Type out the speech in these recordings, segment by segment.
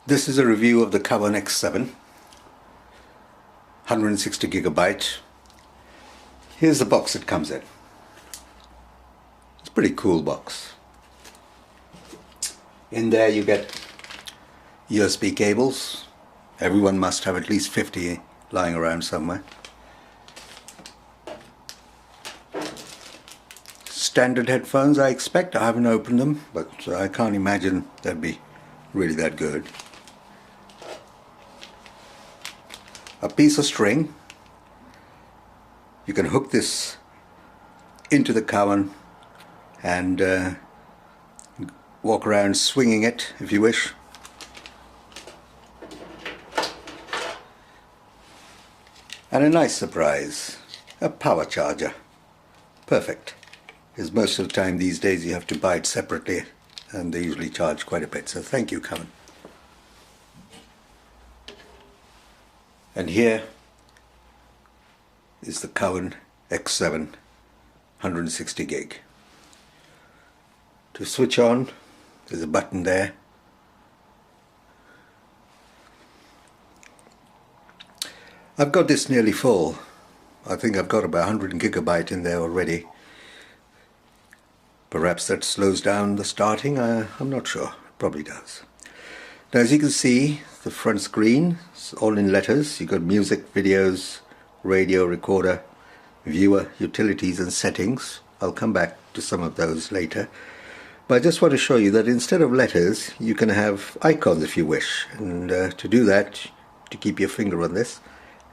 This is a review of the Cowan X7, 160GB. Here's the box it comes in. It's a pretty cool box. In there you get USB cables. Everyone must have at least 50 lying around somewhere. Standard headphones, I expect. I haven't opened them, but I can't imagine they'd be really that good. A piece of string. You can hook this into the Cowan and walk around swinging it if you wish. And a nice surprise, a power charger. Perfect. Because most of the time these days you have to buy it separately and they usually charge quite a bit. So thank you, Cowan. And here is the Cowan X7 160GB. To switch on, there's a button there. I've got this nearly full. I think I've got about 100GB in there already. Perhaps that slows down the starting, I'm not sure. It probably does. Now, as you can see, the front screen is all in letters. You've got music, videos, radio, recorder, viewer, utilities and settings. I'll come back to some of those later. But I just want to show you that instead of letters, you can have icons if you wish. And to do that, to keep your finger on this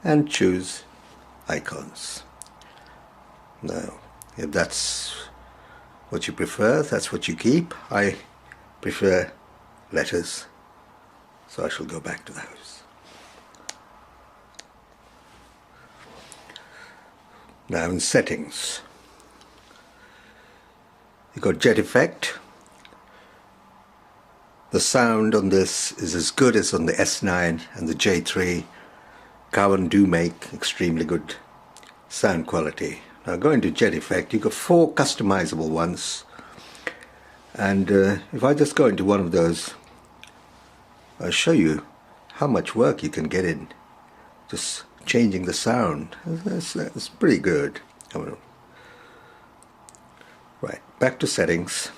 and choose icons. Now, if that's what you prefer, that's what you keep. I prefer letters, so I shall go back to those. Now in settings, you've got jet effect. The sound on this is as good as on the S9 and the J3. Cowan do make extremely good sound quality. Now going to jet effect, you've got 4 customizable ones, and if I just go into one of those, I'll show you how much work you can get in just changing the sound. That's pretty good. Right, back to settings.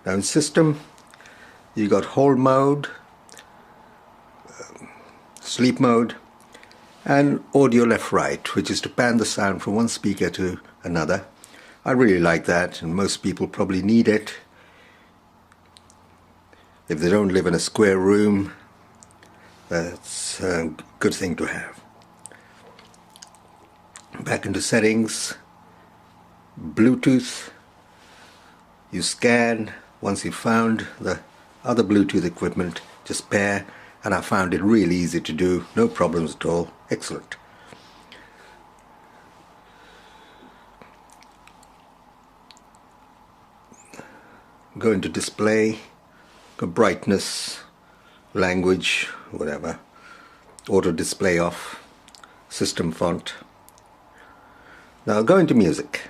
Now in system, you got hold mode, sleep mode, and audio left right, which is to pan the sound from one speaker to another. I really like that, and most people probably need it if they don't live in a square room. That's a good thing to have. Back into settings, Bluetooth. You scan. Once you've found the other Bluetooth equipment, just pair, and I found it really easy to do, no problems at all. Excellent. Go into display, go brightness, language, whatever, auto display off, system font. Now go into music.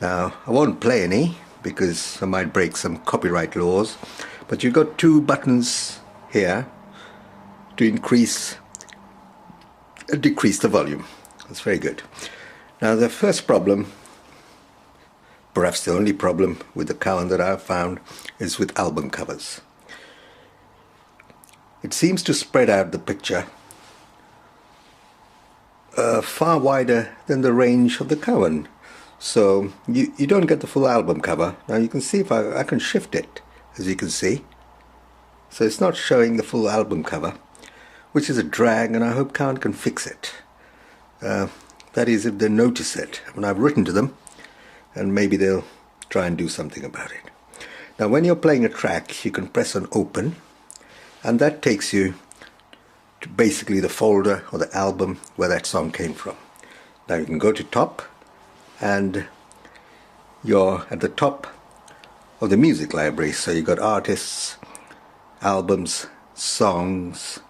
Now I won't play any because I might break some copyright laws, but you've got 2 buttons here to increase and decrease the volume. That's very good. Now the first problem, perhaps the only problem with the Cowan that I've found, is with album covers. It seems to spread out the picture far wider than the range of the Cowan. So you don't get the full album cover. Now you can see if I can shift it, as you can see. So it's not showing the full album cover, which is a drag, and I hope Cowan can fix it. That is, if they notice it. When I've written to them, and maybe they'll try and do something about it. Now when you're playing a track, you can press on open, and that takes you to basically the folder or the album where that song came from. Now you can go to top, and you're at the top of the music library. So you got artists, albums, songs,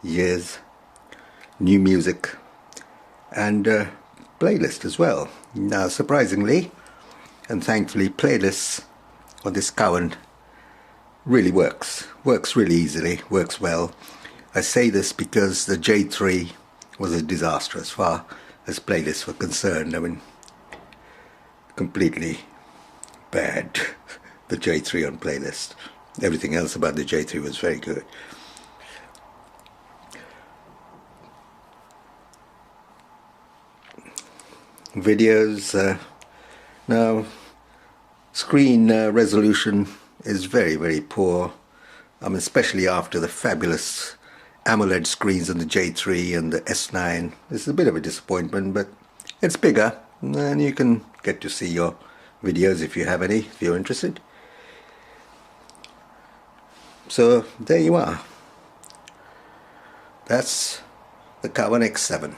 years, new music, and playlist as well. Now surprisingly and thankfully, playlists on this Cowan really works really easily, works well. I say this because the J3 was a disaster as far as playlists were concerned. I mean, completely bad, the J3 on playlist. Everything else about the J3 was very good. Videos, now screen resolution is very poor. Especially after the fabulous AMOLED screens on the J3 and the S9. This is a bit of a disappointment, but it's bigger and you can get to see your videos if you have any, if you're interested. So there you are. That's the Carbon X7.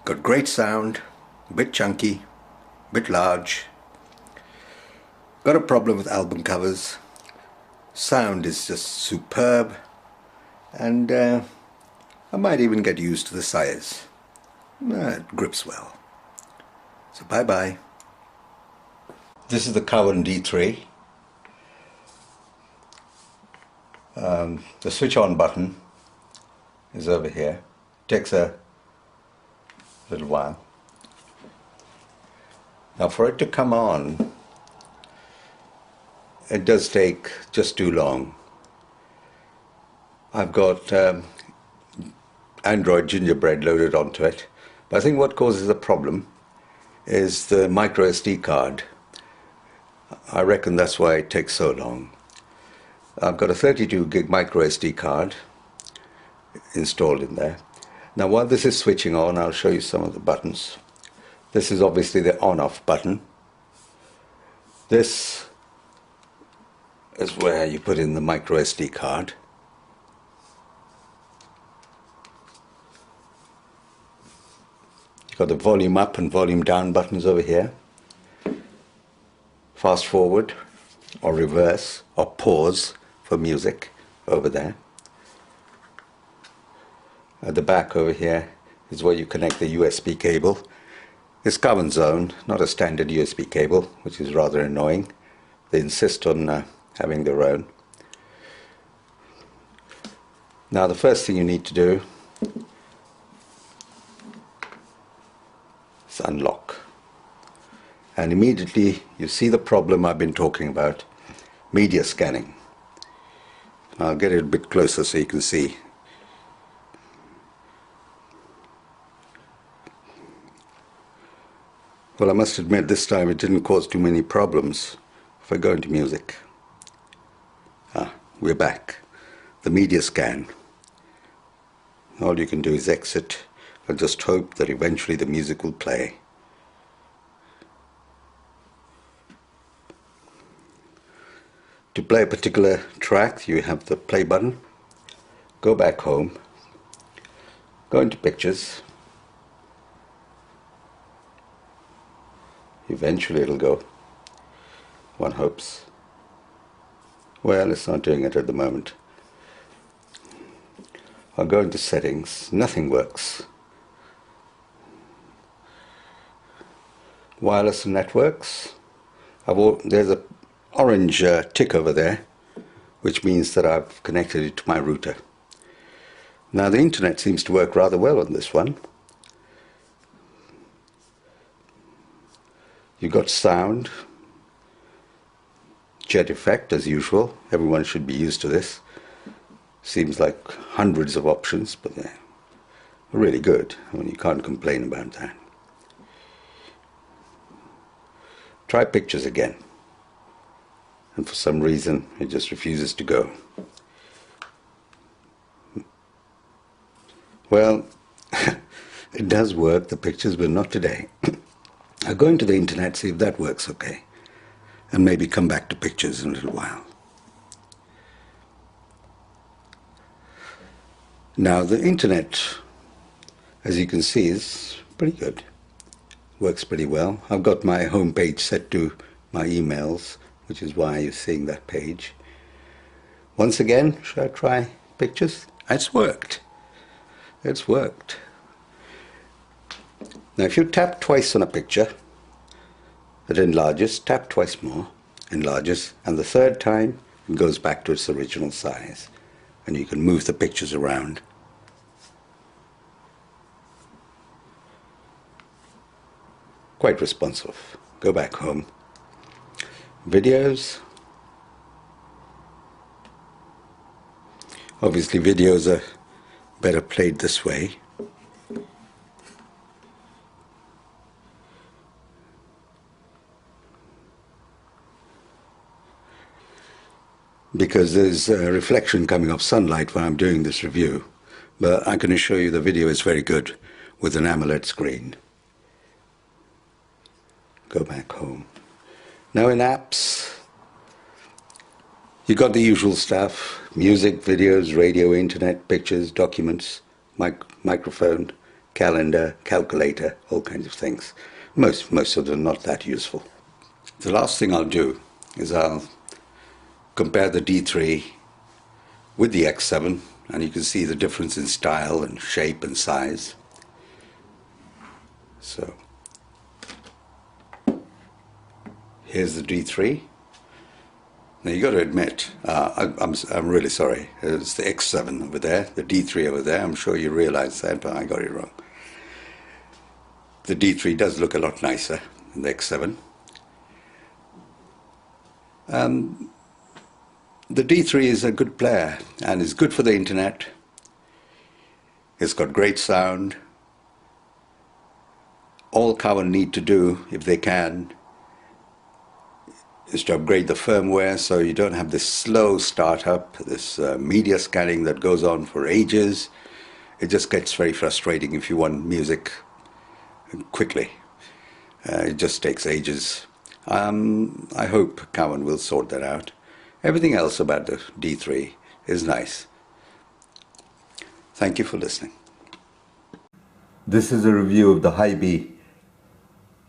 Got great sound, a bit chunky, a bit large. Got a problem with album covers. Sound is just superb, and I might even get used to the size. It grips well. So bye bye. This is the Carbon D3. The switch on button is over here. Takes a little while. Now for it to come on, it does take just too long. I've got Android Gingerbread loaded onto it, but I think what causes the problem is the micro SD card. I reckon that's why it takes so long. I've got a 32 gig micro SD card installed in there. Now while this is switching on, I'll show you some of the buttons. This is obviously the on-off button. This is where you put in the micro SD card. You've got the volume up and volume down buttons over here. Fast forward or reverse or pause for music over there. At the back over here is where you connect the USB cable. It's Carbon's own, not a standard USB cable, which is rather annoying. They insist on having their own. Now the first thing you need to do is unlock, and immediately you see the problem I've been talking about, media scanning. I'll get it a bit closer so you can see. Well, I must admit this time it didn't cause too many problems. If I go into music, we're back. The media scan. All you can do is exit and just hope that eventually the music will play. To play a particular track, you have the play button. Go back home. Go into pictures. Eventually it'll go. One hopes. Well, it's not doing it at the moment. I'll go into settings. Nothing works. Wireless networks. There's a orange tick over there, which means that I've connected it to my router. Now the internet seems to work rather well on this one. You've got sound, jet effect as usual. Everyone should be used to this. Seems like hundreds of options, but they're really good. I mean, you can't complain about that. Try pictures again. And for some reason, it just refuses to go. Well, it does work, the pictures, but not today. I'll go into the internet, see if that works okay, and maybe come back to pictures in a little while. Now the internet, as you can see, is pretty good. Works pretty well. I've got my home page set to my emails, which is why you're seeing that page. Once again, should I try pictures? It's worked. It's worked. Now if you tap twice on a picture, it enlarges, tap twice more, enlarges, and the third time it goes back to its original size, and you can move the pictures around. Quite responsive. Go back home. Videos. Obviously videos are better played this way. Because there's a reflection coming off sunlight when I'm doing this review, but I can assure you the video is very good with an AMOLED screen. Go back home. Now in apps, you got the usual stuff: music, videos, radio, internet, pictures, documents, microphone, calendar, calculator, all kinds of things. Most of them not that useful. The last thing I'll do is I'll compare the D3 with the X7, and you can see the difference in style and shape and size. So here's the D3. Now you got to admit, I'm really sorry. It's the X7 over there, the D3 over there. I'm sure you realize that, but I got it wrong. The D3 does look a lot nicer than the X7. The D3 is a good player and is good for the internet. It's got great sound. All Cowan need to do, if they can, is to upgrade the firmware so you don't have this slow startup, this media scanning that goes on for ages. It just gets very frustrating if you want music quickly. It just takes ages. I hope Cowan will sort that out. Everything else about the D3 is nice. Thank you for listening. This is a review of the Hibi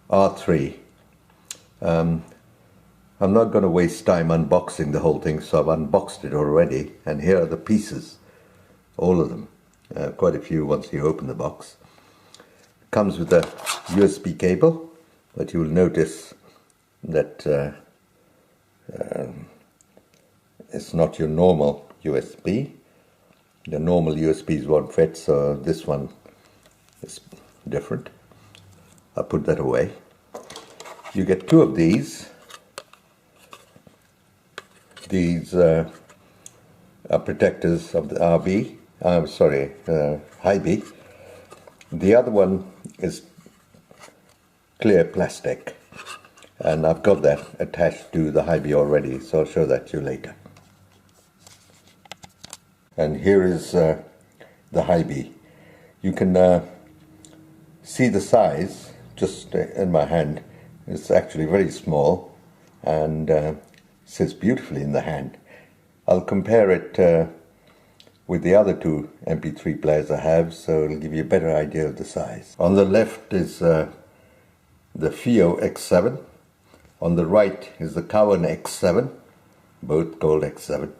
R3. I'm not going to waste time unboxing the whole thing, so I've unboxed it already, and here are the pieces, all of them, quite a few once you open the box. It comes with a USB cable, but you will notice that it's not your normal USB. The normal USBs won't fit, so this one is different. I'll put that away. You get two of these. These are protectors of the Hibi. The other one is clear plastic, and I've got that attached to the Hibi already, so I'll show that to you later. And here is the Hibi. You can see the size just in my hand. It's actually very small and sits beautifully in the hand. I'll compare it with the other two MP3 players I have, so it'll give you a better idea of the size. On the left is the FIO X7. On the right is the Cowan X7, both called X7.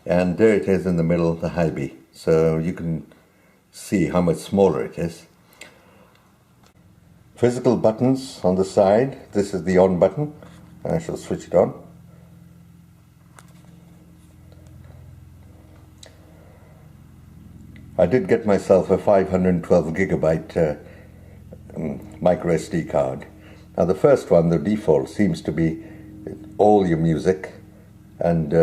And there it is in the middle, the Hibi. So you can see how much smaller it is. Physical buttons on the side. This is the on button. I shall switch it on. I did get myself a 512 gigabyte micro SD card. Now the first one, the default, seems to be all your music, and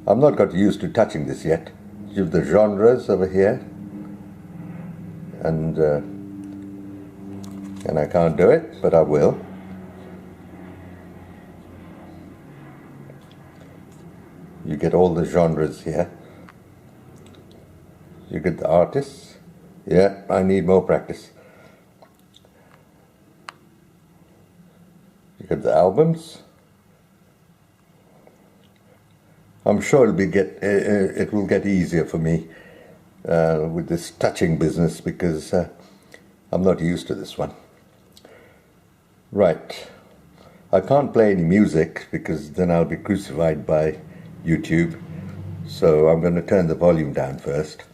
I've not got used to touching this yet. You have the genres over here, and I can't do it, but I will. You get all the genres here. You get the artists. Yeah, I need more practice. You get the albums. I'm sure it will get easier for me with this touching business, because I'm not used to this one. Right. I can't play any music because then I'll be crucified by YouTube. So I'm going to turn the volume down first.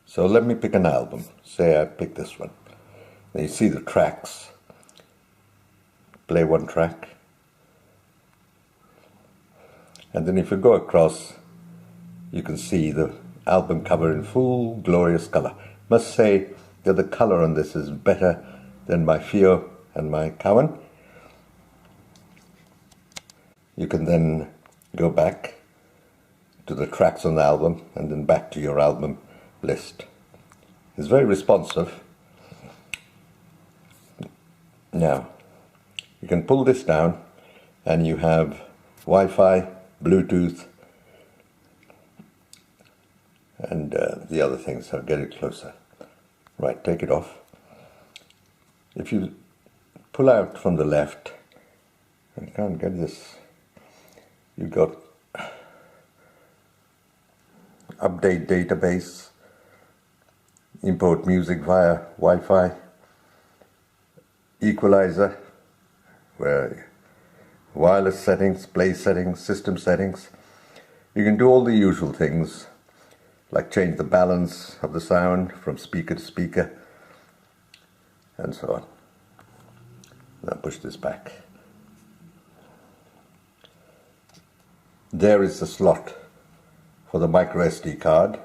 So let me pick an album. Say I pick this one. Now you see the tracks. Play one track. And then if you go across, you can see the album cover in full glorious color. Must say that the color on this is better than my Fio and my Cowan. You can then go back to the tracks on the album and then back to your album list. It's very responsive. Now, you can pull this down and you have Wi-Fi, Bluetooth, and the other things. I'll get it closer. Right, take it off. If you pull out from the left, I can't get this, you've got update database, import music via Wi-Fi, equalizer, where wireless settings, play settings, system settings. You can do all the usual things, like change the balance of the sound from speaker to speaker, and so on. Now push this back. There is the slot for the micro SD card.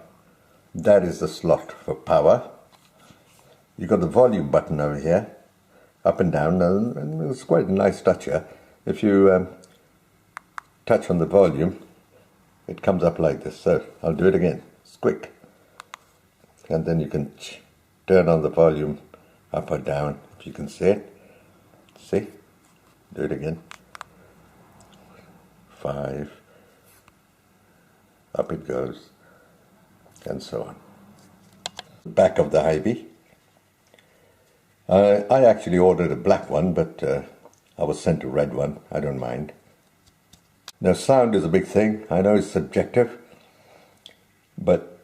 That is the slot for power. You've got the volume button over here, up and down, and it's quite a nice touch here. If you touch on the volume, it comes up like this. So I'll do it again. It's quick. And then you can turn on the volume up or down, if you can see it. See? Do it again. 5. Up it goes. And so on. Back of the Ivy. I actually ordered a black one, but I was sent a red one. I don't mind. Now, sound is a big thing. I know it's subjective, but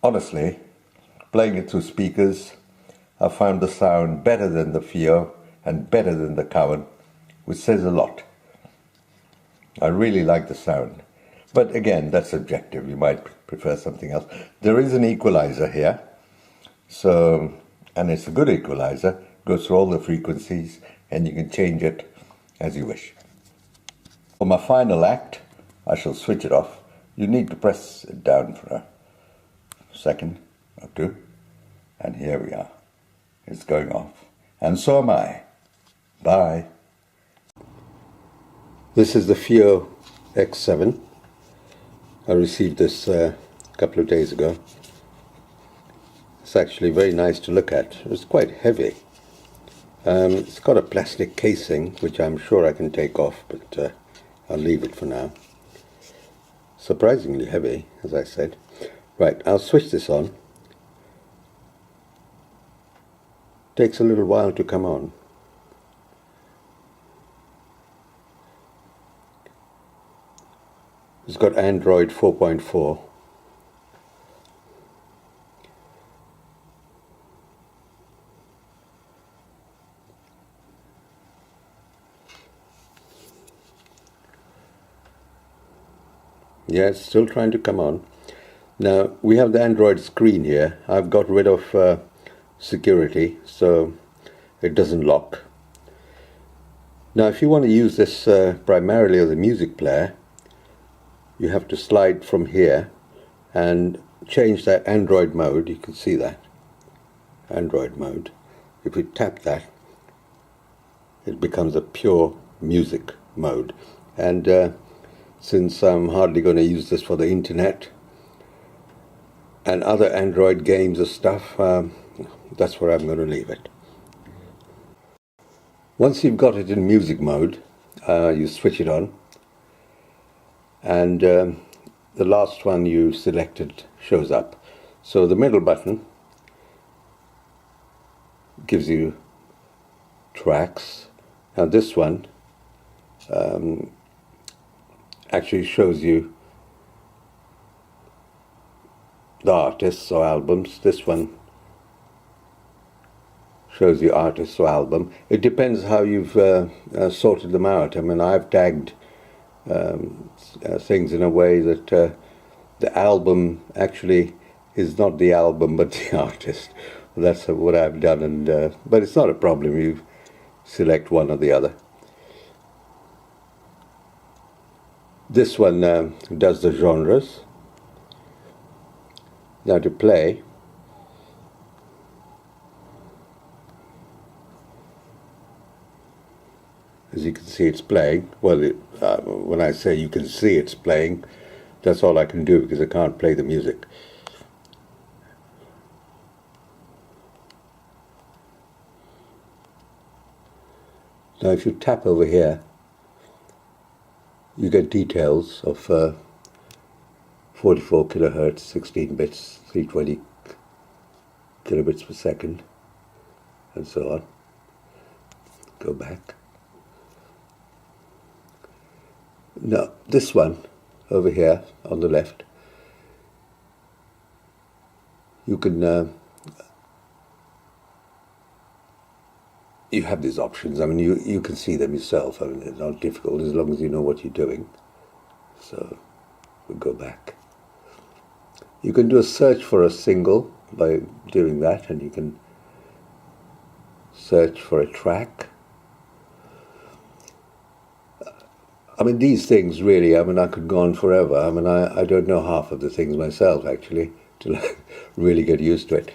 honestly, playing it through speakers, I found the sound better than the Fio and better than the Cowan, which says a lot. I really like the sound. But again, that's subjective. You might prefer something else. There is an equalizer here, so, and it's a good equalizer. Goes through all the frequencies, and you can change it as you wish. For my final act, I shall switch it off. You need to press it down for a second or two, and here we are. It's going off, and so am I. Bye. This is the Fio X7. I received this a couple of days ago. It's actually very nice to look at. It's quite heavy. It's got a plastic casing, which I'm sure I can take off, but I'll leave it for now. Surprisingly heavy, as I said. Right, I'll switch this on. Takes a little while to come on. It's got Android 4.4. Yeah, it's still trying to come on. Now, we have the Android screen here. I've got rid of security, so it doesn't lock. Now, if you want to use this primarily as a music player, you have to slide from here and change that Android mode. You can see that Android mode. If you tap that, it becomes a pure music mode. And since I'm hardly going to use this for the internet and other Android games and stuff, that's where I'm going to leave it. Once you've got it in music mode, you switch it on, and the last one you selected shows up. So the middle button gives you tracks. Now this one actually shows you the artists or albums. This one shows you artists or album. It depends how you've sorted them out. I mean, I've tagged things in a way that the album actually is not the album but the artist. That's what I've done, and but it's not a problem. You select one or the other. This one does the genres. Now to play, as you can see, it's playing. Well, when I say you can see it's playing, that's all I can do because I can't play the music. Now if you tap over here, you get details of 44 kilohertz, 16 bits, 320 kilobits per second, and so on. Go back. Now this one over here on the left, you can you have these options. I mean, you can see them yourself. I mean, it's not difficult as long as you know what you're doing. So we'll go back. You can do a search for a single by doing that, and you can search for a track. I mean, these things really, I mean, I could go on forever. I mean, I don't know half of the things myself, actually, to really get used to it.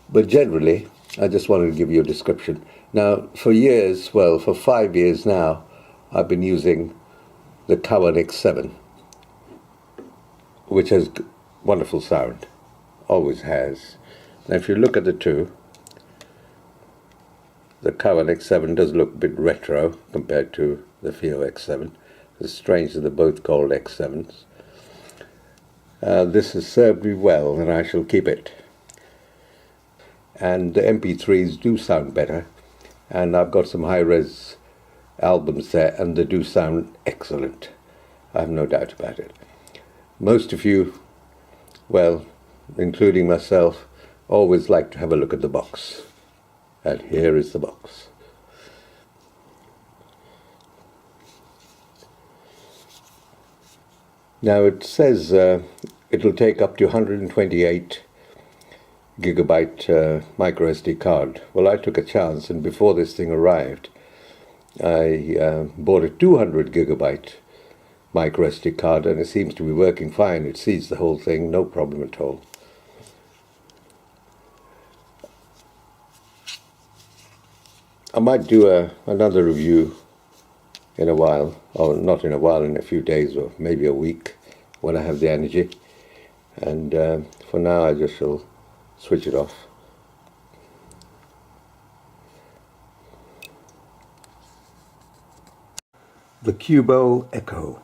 But generally, I just wanted to give you a description. Now, for years, well, for 5 years now, I've been using the Cowan X7, which has wonderful sound, always has. Now, if you look at the two, the Cowan X7 does look a bit retro compared to the FIO X7. It's strange that they're both called X7s. This has served me well, and I shall keep it. And the MP3s do sound better, and I've got some high-res albums there, and they do sound excellent. I have no doubt about it. Most of you, well, including myself, always like to have a look at the box. And here is the box. Now it says it'll take up to 128 gigabyte micro SD card. Well, I took a chance, and before this thing arrived, I bought a 200 gigabyte micro SD card, and it seems to be working fine. It sees the whole thing, no problem at all. I might do another review in a while, or not in a while, in a few days or maybe a week when I have the energy. And for now I just shall switch it off. The Cubo Echo.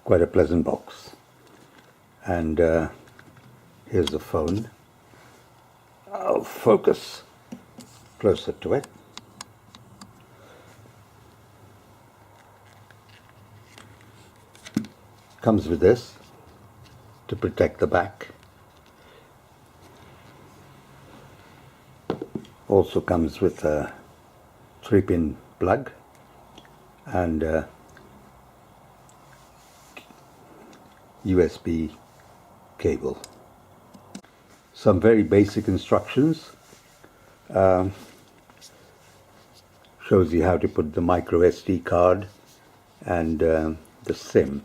Quite a pleasant box. And here's the phone. I'll focus closer to it. Comes with this to protect the back. Also comes with a 3-pin plug and a USB cable. Some very basic instructions. Shows you how to put the micro SD card and the SIM.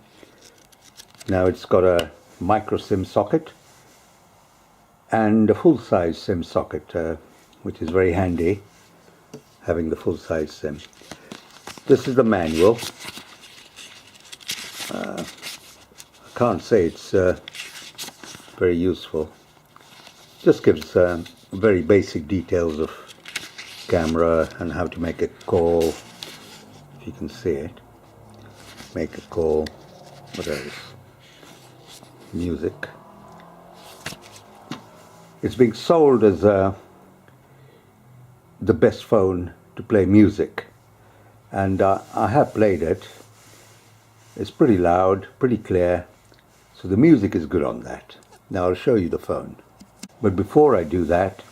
Now it's got a micro SIM socket and a full-size SIM socket, which is very handy, having the full-size SIM. This is the manual. I can't say it's very useful. Just gives very basic details of camera and how to make a call, if you can see it. Make a call. What else? Music. It's being sold as the best phone to play music, and I have played it. It's pretty loud, pretty clear, so the music is good on that. Now I'll show you the phone. But before I do that,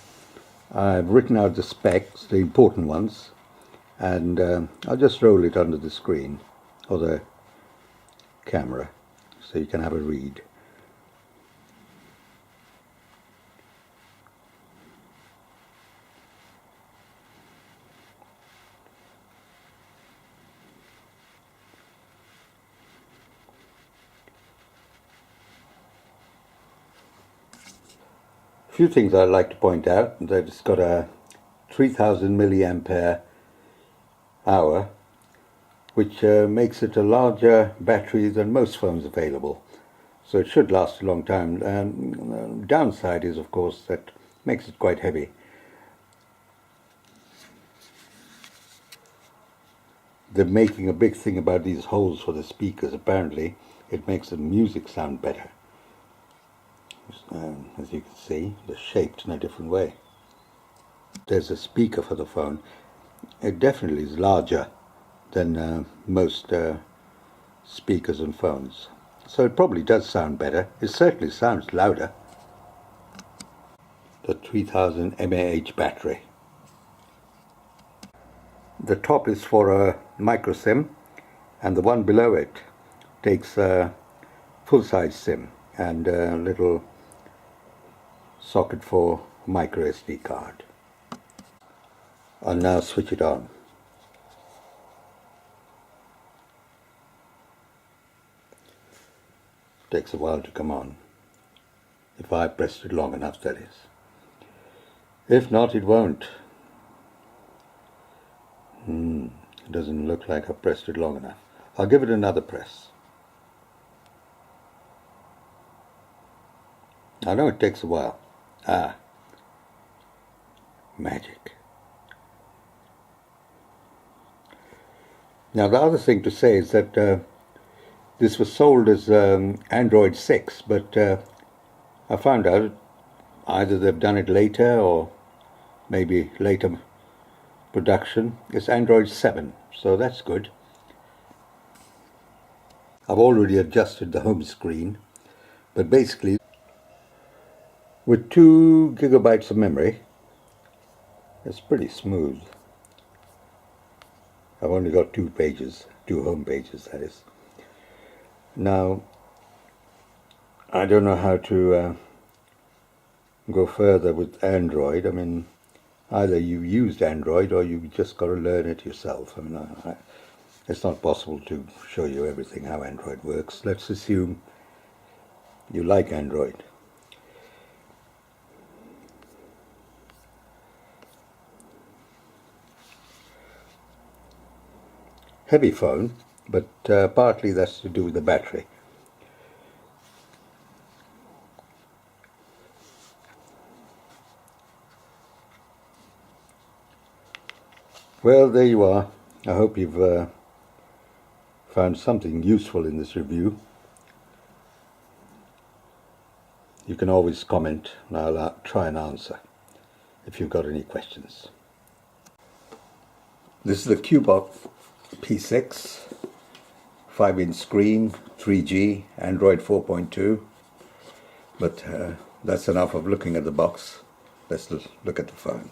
I've written out the specs, the important ones, and I'll just roll it under the screen or the camera so you can have a read. few things I'd like to point out. That it's got a 3000 milliampere hour, which makes it a larger battery than most phones available. So it should last a long time. Downside is, of course, that makes it quite heavy. They're making a big thing about these holes for the speakers. Apparently, it makes the music sound better. As you can see, they're shaped in a different way. There's a speaker for the phone. It definitely is larger than most speakers and phones. So it probably does sound better. It certainly sounds louder. The 3000 mAh battery. The top is for a micro SIM, and the one below it takes a full-size SIM and a little socket for micro SD card. I'll now switch it on. Takes a while to come on. If I pressed it long enough, that is. If not, it won't. It doesn't look like I pressed it long enough. I'll give it another press. I know it takes a while. Magic. Now the other thing to say is that this was sold as Android 6, but I found out either they've done it later or maybe later production. It's Android 7, so that's good. I've already adjusted the home screen, but basically with 2 gigabytes of memory, it's pretty smooth. I've only got 2 pages, 2 home pages, that is. Now, I don't know how to go further with Android. I mean, either you've used Android or you've just got to learn it yourself. I mean, it's not possible to show you everything how Android works. Let's assume you like Android. Heavy phone, but partly that's to do with the battery. Well, there you are. I hope you've found something useful in this review. You can always comment and I'll try and answer if you've got any questions. This is the Qbot P6, 5-inch screen, 3G, Android 4.2, but that's enough of looking at the box. Let's look at the phone.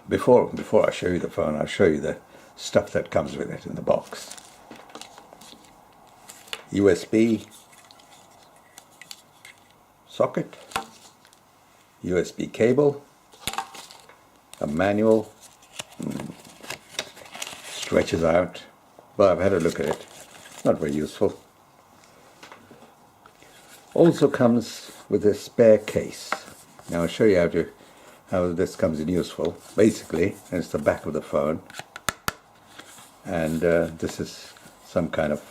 Before I show you the phone, I'll show you the stuff that comes with it in the box. USB socket, USB cable, a manual, stretches out. Well, I've had a look at it. Not very useful. Also comes with a spare case. Now I'll show you how this comes in useful. Basically, it's the back of the phone, and this is some kind of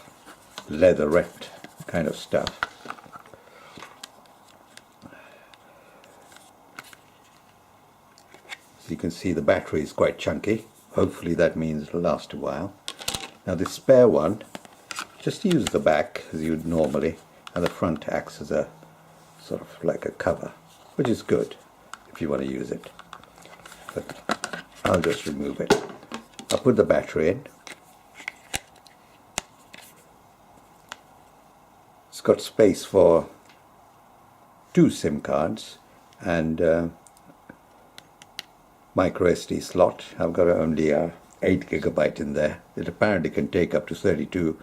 leatherette kind of stuff. So you can see the battery is quite chunky. Hopefully that means it'll last a while. Now this spare one, just use the back as you would normally, and the front acts as a sort of like a cover, which is good if you want to use it. But I'll just remove it. I'll put the battery in. It's got space for 2 SIM cards and micro SD slot. I've got only 8 gigabyte in there. It apparently can take up to 32,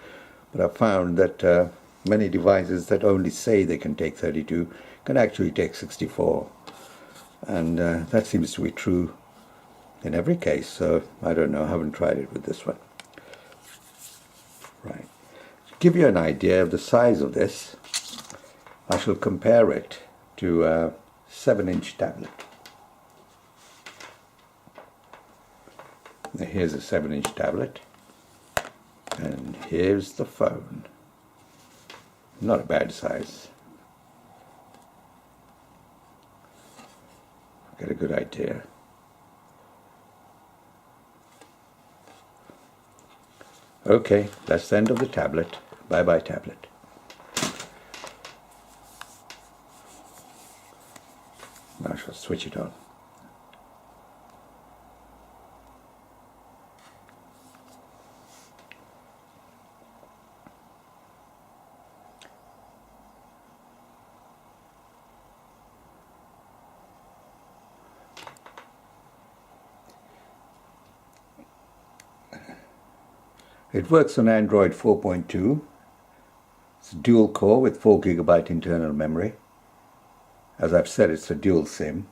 but I've found that many devices that only say they can take 32 can actually take 64, and that seems to be true in every case. So I don't know, I haven't tried it with this one. Right, to give you an idea of the size of this, I shall compare it to a 7-inch tablet. Now here's a 7-inch tablet, and here's the phone. Not a bad size. Get a good idea. Okay, that's the end of the tablet. Bye bye tablet. Now I shall switch it on. It works on Android 4.2. It's a dual core with 4 GB internal memory. As I've said, it's a dual SIM.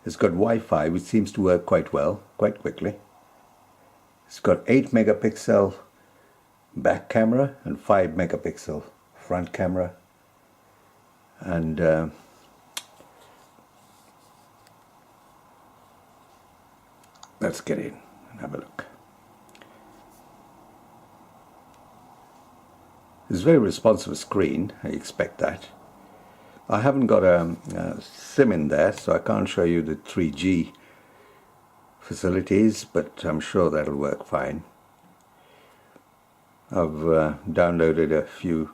It's got Wi-Fi, which seems to work quite well, quite quickly. It's got 8 megapixel back camera and 5 megapixel front camera. And let's get in and have a look. It's a very responsive screen, I expect that. I haven't got a SIM in there, so I can't show you the 3G facilities, but I'm sure that'll work fine. I've downloaded a few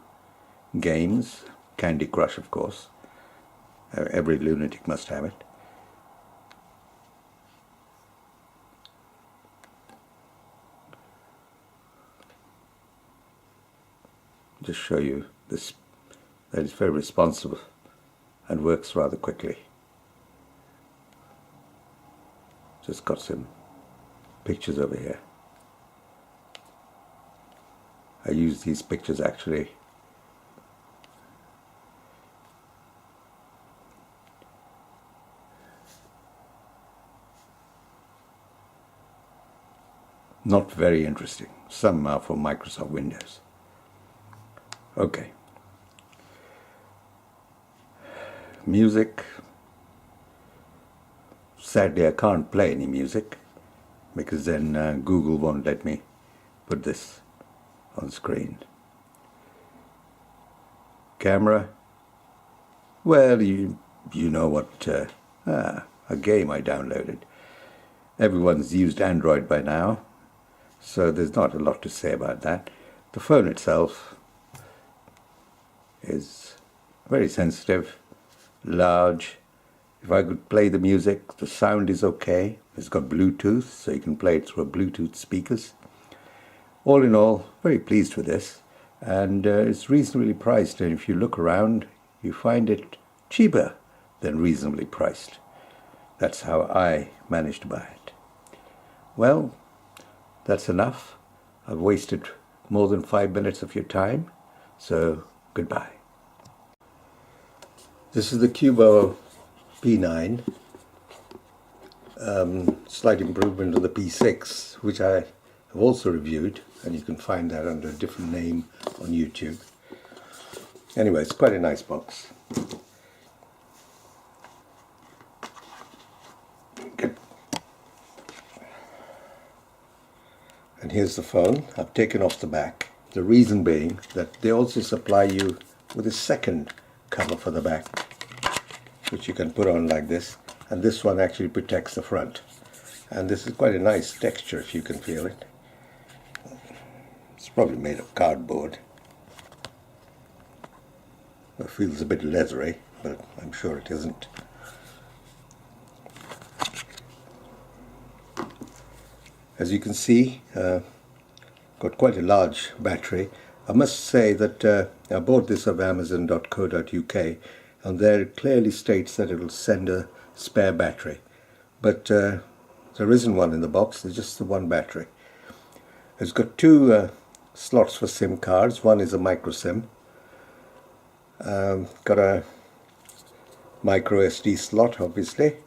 games, Candy Crush of course. Every lunatic must have it. Just show you this, that it's very responsive and works rather quickly. Just got some pictures over here. I use these pictures actually not very interesting. Some are for Microsoft Windows. Okay. Music. Sadly, I can't play any music because then Google won't let me put this on screen. Camera. Well, you know what, a game I downloaded. Everyone's used Android by now, so there's not a lot to say about that. The phone itself is very sensitive, large. If I could play the music, the sound is okay. It's got Bluetooth, so you can play it through Bluetooth speakers. All in all, very pleased with this, and it's reasonably priced, and if you look around, you find it cheaper than reasonably priced. That's how I managed to buy it. Well, that's enough. I've wasted more than 5 minutes of your time, so goodbye. This is the Cubo P9, slight improvement of the P6, which I have also reviewed, and you can find that under a different name on YouTube. Anyway, it's quite a nice box. And here's the phone. I've taken off the back. The reason being that they also supply you with a second cover for the back, which you can put on like this, and this one actually protects the front. And this is quite a nice texture if you can feel it. It's probably made of cardboard. It feels a bit leathery, but I'm sure it isn't. As you can see, got quite a large battery. I must say that I bought this of amazon.co.uk, and there it clearly states that it will send a spare battery, but there isn't one in the box. There's just the one battery. It's got two slots for SIM cards. One is a micro SIM. Got a micro SD slot, obviously,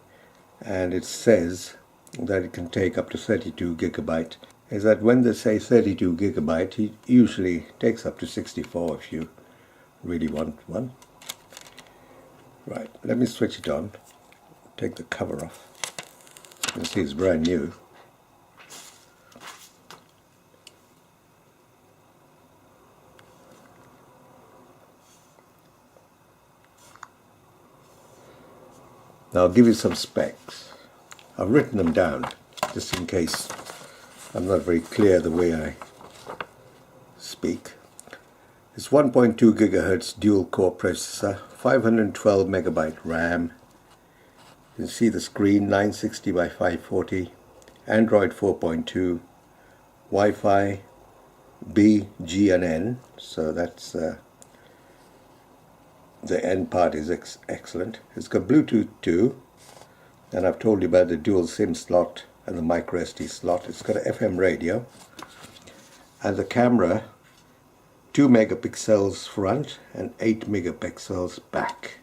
and it says that it can take up to 32 gigabyte. Is that when they say 32 gigabyte, it usually takes up to 64 if you really want one. Right, let me switch it on, take the cover off. You can see it's brand new. Now I'll give you some specs. I've written them down just in case I'm not very clear the way I speak. It's 1.2 gigahertz dual core processor, 512 megabyte RAM. You can see the screen, 960 by 540, Android 4.2, Wi-Fi B, G and N, so that's the N part is excellent. It's got Bluetooth too, and I've told you about the dual SIM slot and the micro SD slot. It's got an FM radio, and the camera 2 megapixels front and 8 megapixels back.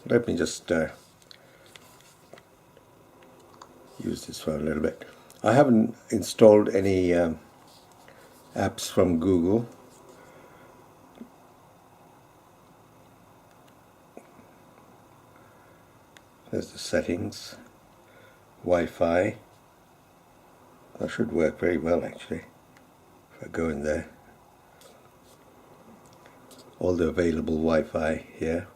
Let me just use this for a little bit. I haven't installed any apps from Google. There's the settings, Wi-Fi. That should work very well actually. If I go in there, all the available Wi-Fi here.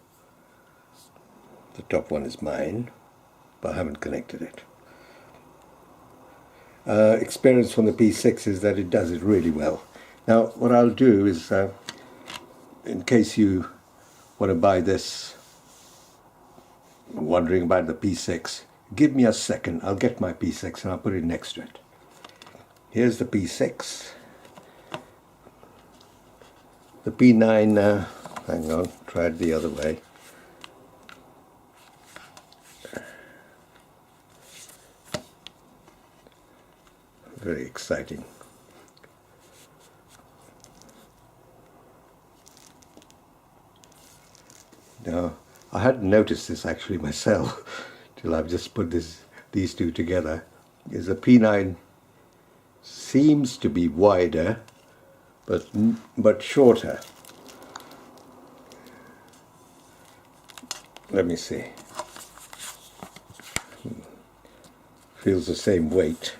The top one is mine, but I haven't connected it. Experience from the P6 is that it does it really well. Now what I'll do is, in case you want to buy this, wondering about the P6, give me a second, I'll get my P6 and I'll put it next to it. Here's the P6. The P9, hang on, try it the other way. Very exciting. Now, I hadn't noticed this actually myself till I've just put these two together. Is a P9 seems to be wider, but shorter. Let me see. Feels the same weight.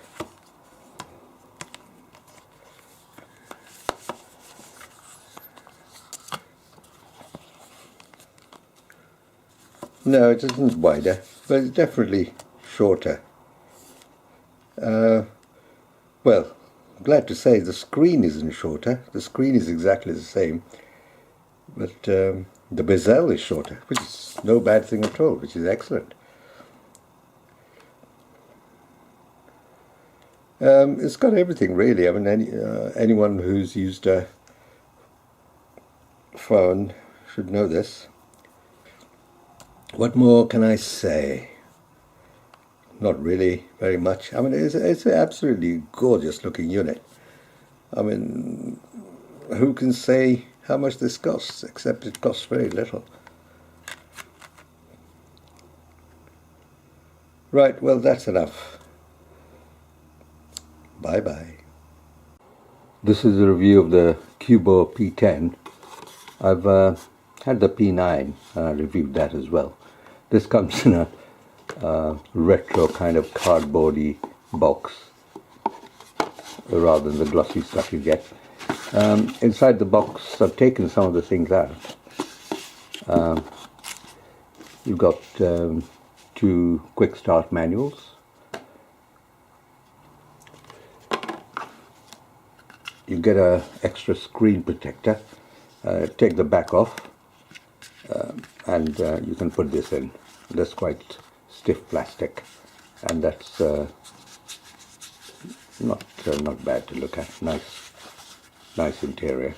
No, it isn't wider, but it's definitely shorter. Well, I'm glad to say the screen isn't shorter. The screen is exactly the same, but the bezel is shorter, which is no bad thing at all, which is excellent. It's got everything really. I mean, anyone who's used a phone should know this. What more can I say? Not really very much. I mean, it's an absolutely gorgeous looking unit. I mean, who can say how much this costs, except it costs very little. Right, well, that's enough. Bye-bye. This is a review of the Cubo P10. I've had the P9, and I reviewed that as well. This comes in a retro kind of cardboardy box, rather than the glossy stuff you get. Inside the box, I've taken some of the things out. You've got 2 quick start manuals. You get an extra screen protector. Take the back off, and you can put this in. That's quite stiff plastic, and that's not bad to look at. Nice interior.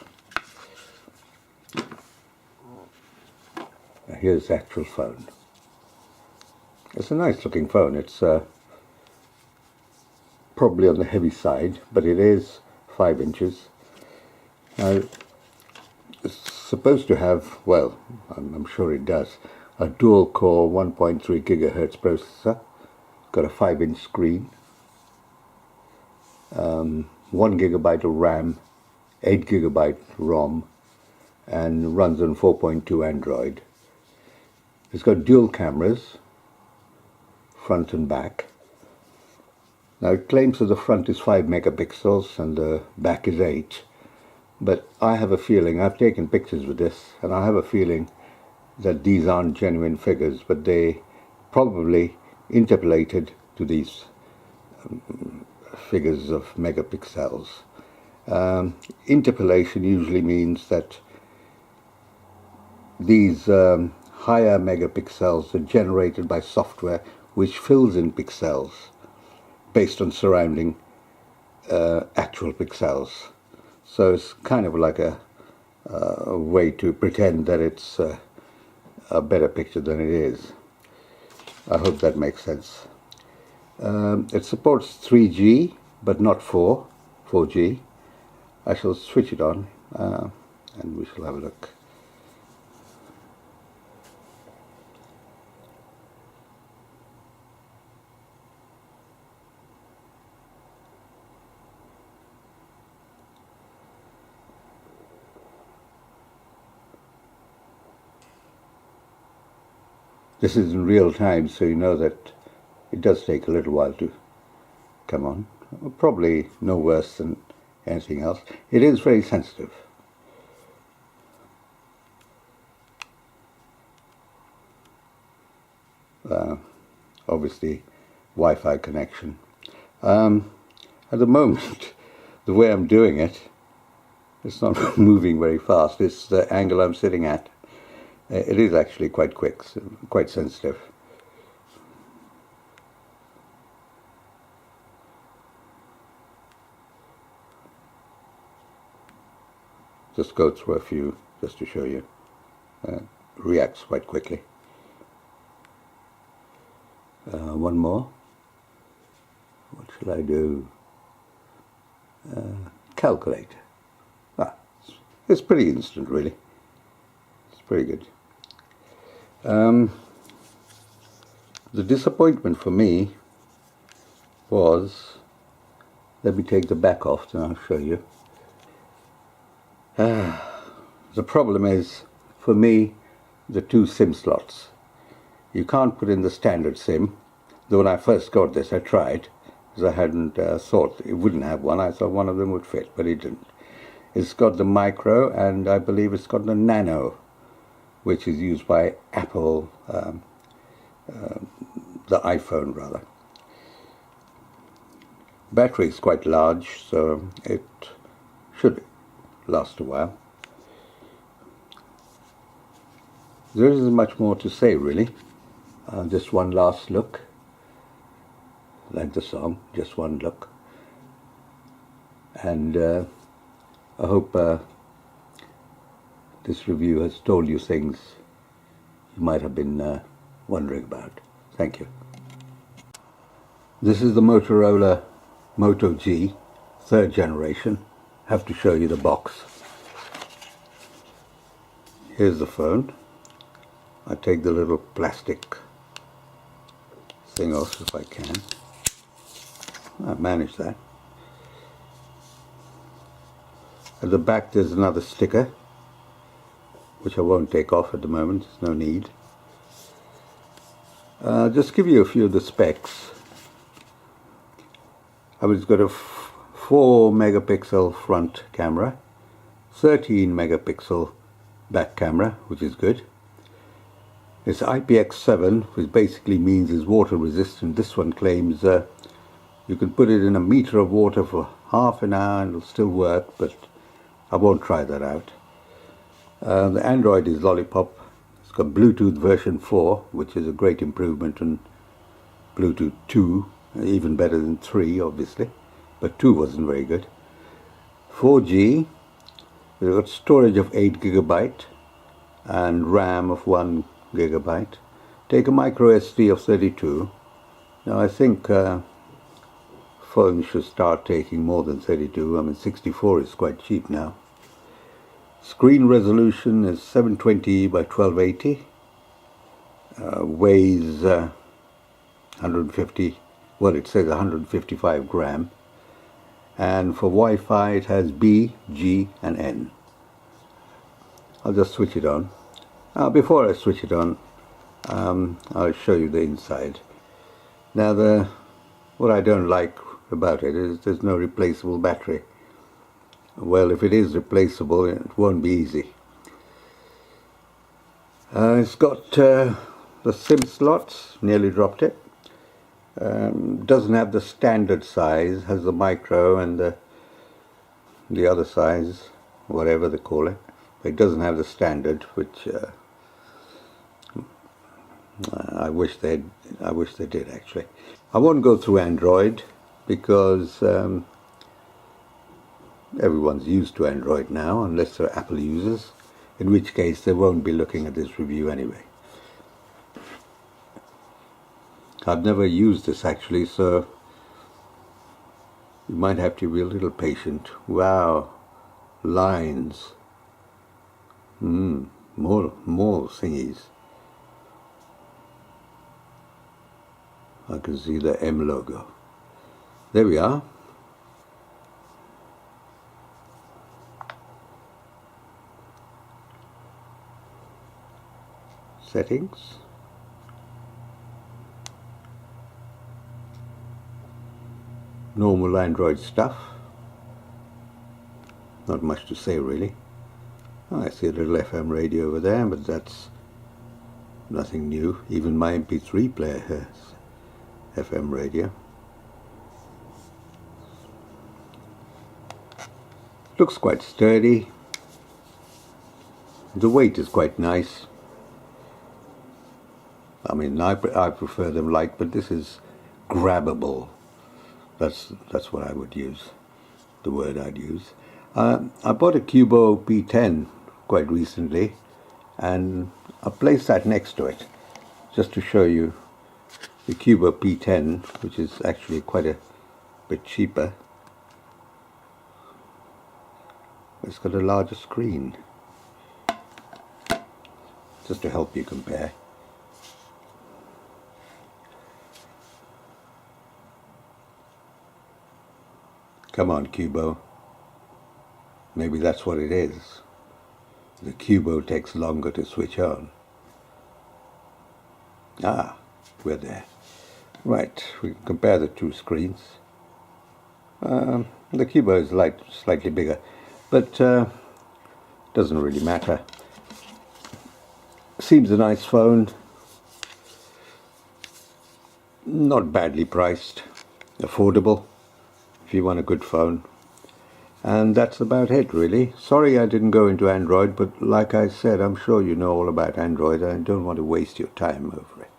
Here's the actual phone. It's a nice looking phone. It's probably on the heavy side, but it is 5 inches. Now, it's supposed to have, well, I'm sure it does, a dual core 1.3 gigahertz processor. Got a 5-inch screen, 1 gigabyte of RAM, 8 gigabyte ROM, and runs on 4.2 Android. It's got dual cameras, front and back. Now it claims that the front is 5 megapixels and the back is 8, but I have a feeling, I've taken pictures with this, and I have a feeling that these aren't genuine figures, but they probably interpolated to these figures of megapixels. Interpolation usually means that these higher megapixels are generated by software which fills in pixels based on surrounding actual pixels. So it's kind of like a way to pretend that it's a better picture than it is. I hope that makes sense. It supports 3G but not 4G. I shall switch it on and we shall have a look. This is in real time, so you know that it does take a little while to come on. Probably no worse than anything else. It is very sensitive. Obviously, Wi-Fi connection. At the moment, the way I'm doing it, it's not moving very fast. It's the angle I'm sitting at. It is actually quite quick, quite sensitive. Just go through a few just to show you. Reacts quite quickly. One more. What shall I do? Calculate. It's pretty instant, really. It's pretty good. The disappointment for me was, let me take the back off and I'll show you. The problem is, for me, the 2 SIM slots. You can't put in the standard SIM. Though when I first got this, I tried, because I hadn't thought it wouldn't have one. I thought one of them would fit, but it didn't. It's got the micro, and I believe it's got the nano, which is used by Apple, the iPhone rather. Battery is quite large, so it should last a while. There isn't much more to say, really. Just one last look, like the song, just one look. And I hope this review has told you things you might have been wondering about. Thank you. This is the Motorola Moto G, 3rd generation. I have to show you the box. Here's the phone. I take the little plastic thing off if I can. I managed that. At the back there's another sticker, which I won't take off at the moment, there's no need. Just give you a few of the specs. It's got a 4 megapixel front camera, 13 megapixel back camera, which is good. It's IPX7, which basically means it's water resistant. This one claims you can put it in a meter of water for half an hour and it'll still work, but I won't try that out. The Android is Lollipop. It's got Bluetooth version 4, which is a great improvement on Bluetooth 2, even better than 3, obviously, but 2 wasn't very good. 4G, we've got storage of 8 gigabyte and RAM of 1 gigabyte. Take a micro SD of 32. Now I think phones should start taking more than 32. I mean 64 is quite cheap now. Screen resolution is 720 by 1280. Weighs 150, well it says 155 gram. And for Wi-Fi it has B, G and N. I'll just switch it on. Before I switch it on, I'll show you the inside. Now what I don't like about it is there's no replaceable battery. Well, if it is replaceable, it won't be easy. It's got the SIM slots, nearly dropped it. Doesn't have the standard size, has the micro and the other size, whatever they call it. It doesn't have the standard, which I wish they did actually. I won't go through Android because everyone's used to Android now, unless they're Apple users, in which case they won't be looking at this review anyway. I've never used this actually, so you might have to be a little patient. Wow, lines. More thingies. I can see the M logo. There we are. Settings. Normal Android stuff. Not much to say really. Oh, I see a little FM radio over there, but that's nothing new. Even my MP3 player has FM radio. Looks quite sturdy. The weight is quite nice. I mean, I prefer them light, but this is grabbable. That's what I would use, the word I'd use. I bought a Cubo P10 quite recently, and I placed that next to it, just to show you the Cubo P10, which is actually quite a bit cheaper. It's got a larger screen, just to help you compare. Come on, Cubo. Maybe that's what it is. The Cubo takes longer to switch on. Ah, we're there. Right, we can compare the two screens. The Cubo is slightly bigger, but doesn't really matter. Seems a nice phone. Not badly priced. Affordable, if you want a good phone. And that's about it really. Sorry I didn't go into Android, but like I said, I'm sure you know all about Android. I don't want to waste your time over it.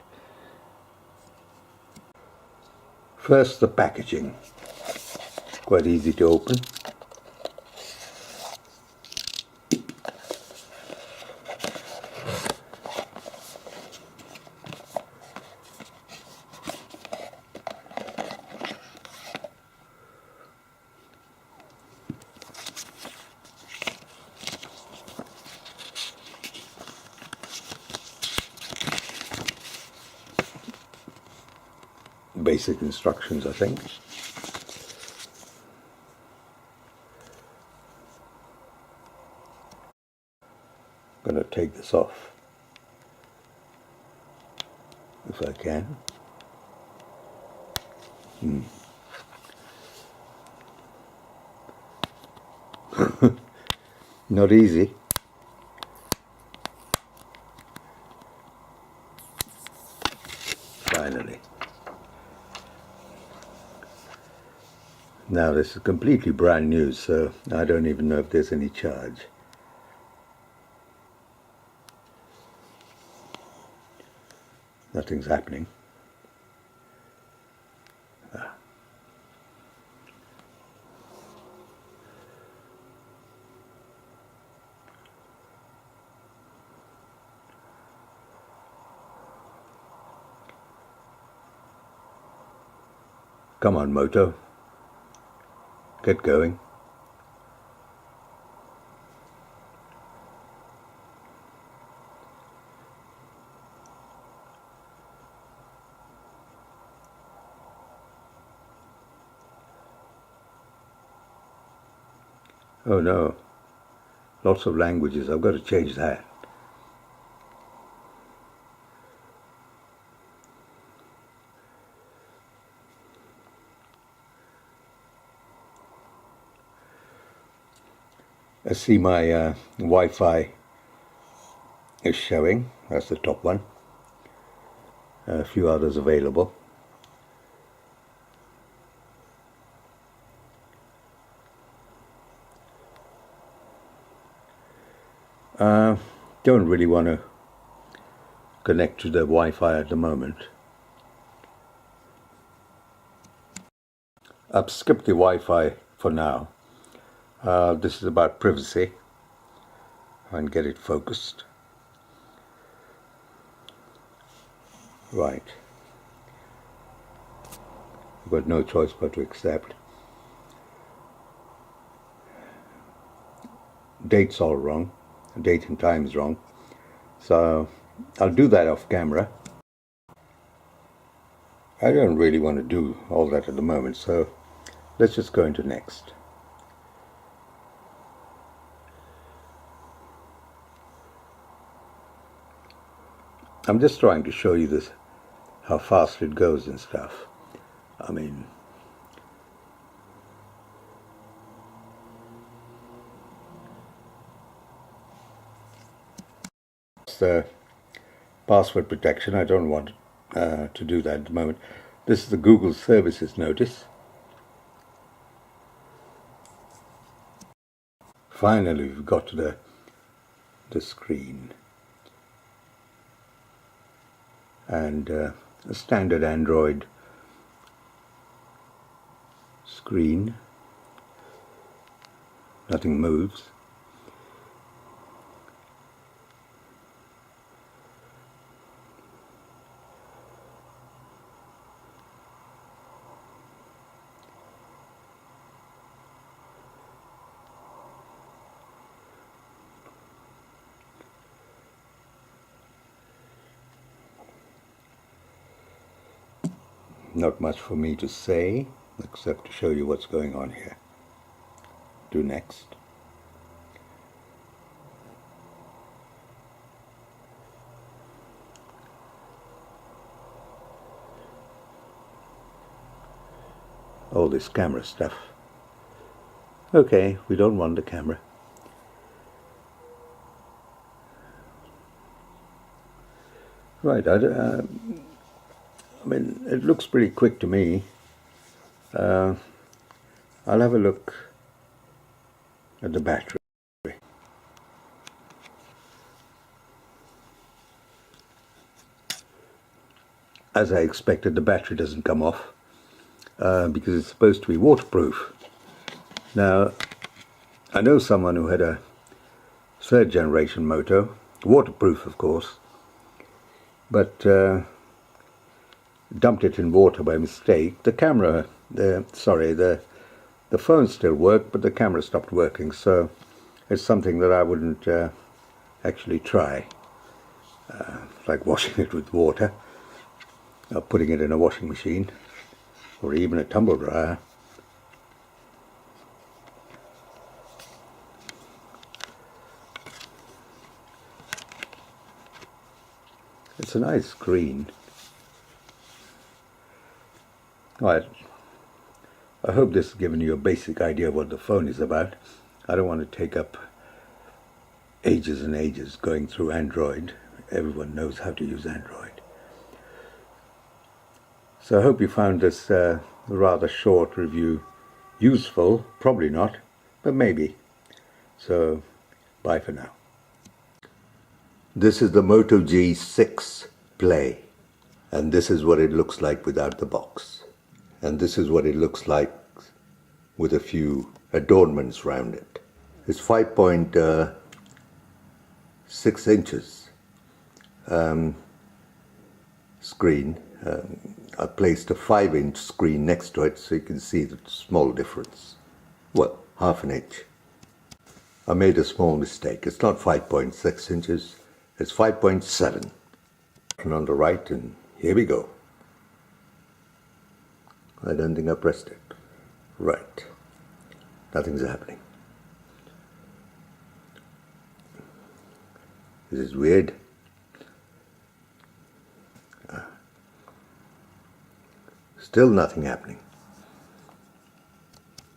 First, the packaging. Quite easy to open. Basic instructions, I think. I'm going to take this off if I can. Not easy. Finally. Now this is completely brand new, so I don't even know if there's any charge. Nothing's happening. Come on, Moto. Get going. Oh no, Lots of languages. I've got to change that. I see my Wi-Fi is showing. That's the top one. A few others available. Don't really want to connect to the Wi-Fi at the moment. I've skipped the Wi-Fi for now. This is about privacy and get it focused. Right. I've got no choice but to accept. Date's all wrong. Date and time is wrong. So I'll do that off camera. I don't really want to do all that at the moment, so let's just go into next. I'm just trying to show you this, how fast it goes and stuff. I mean, it's password protection. I don't want to do that at the moment. This is the Google Services notice. Finally, we've got to the screen. And a standard Android screen. Nothing moves. Not much for me to say, except to show you what's going on here. Do next. All this camera stuff. Okay, we don't want the camera. Right, I mean, it looks pretty quick to me. I'll have a look at the battery. As I expected, the battery doesn't come off because it's supposed to be waterproof. Now, I know someone who had a third generation motor, waterproof of course, but dumped it in water by mistake. The camera, the phone still worked, but the camera stopped working, so it's something that I wouldn't actually try. Like washing it with water, or putting it in a washing machine, or even a tumble dryer. It's a nice screen. Right. I hope this has given you a basic idea of what the phone is about. I don't want to take up ages and ages going through Android. Everyone knows how to use Android. So I hope you found this rather short review useful. Probably not, but maybe. So bye for now. This is the Moto G6 Play, and this is what it looks like without the box. And this is what it looks like with a few adornments around it. It's 5.6 inches screen. I placed a 5-inch screen next to it so you can see the small difference. Well, half an inch. I made a small mistake. It's not 5.6 inches, it's 5.7. And on the right, and here we go. I don't think I pressed it. Right. Nothing's happening. This is weird. Still nothing happening.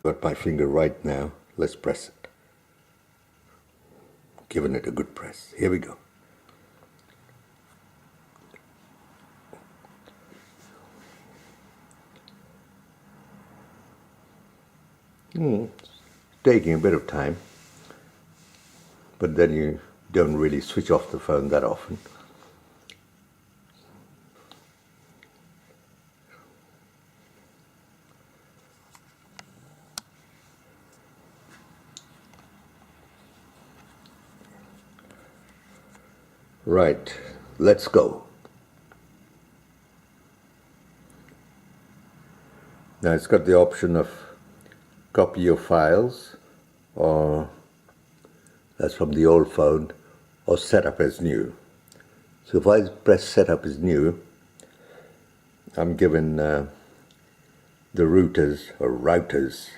Got my finger right now. Let's press it. Giving it a good press. Here we go. Taking a bit of time, but then you don't really switch off the phone that often. Right, let's go. Now it's got the option of copy your files, or that's from the old phone, or set up as new. So if I press set up as new, I'm given the routers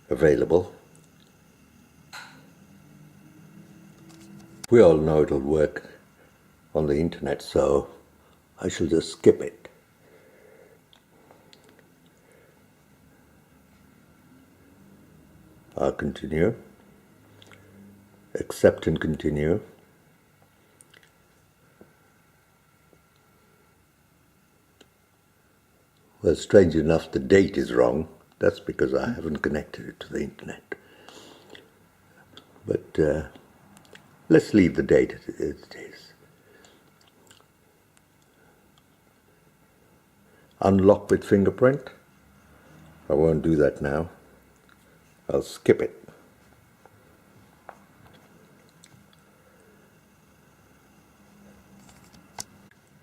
available. We all know it'll work on the internet, so I shall just skip it. I'll continue, accept and continue. Well, strange enough, the date is wrong. That's because I haven't connected it to the internet. But let's leave the date as it is. Unlock with fingerprint. I won't do that now. I'll skip it.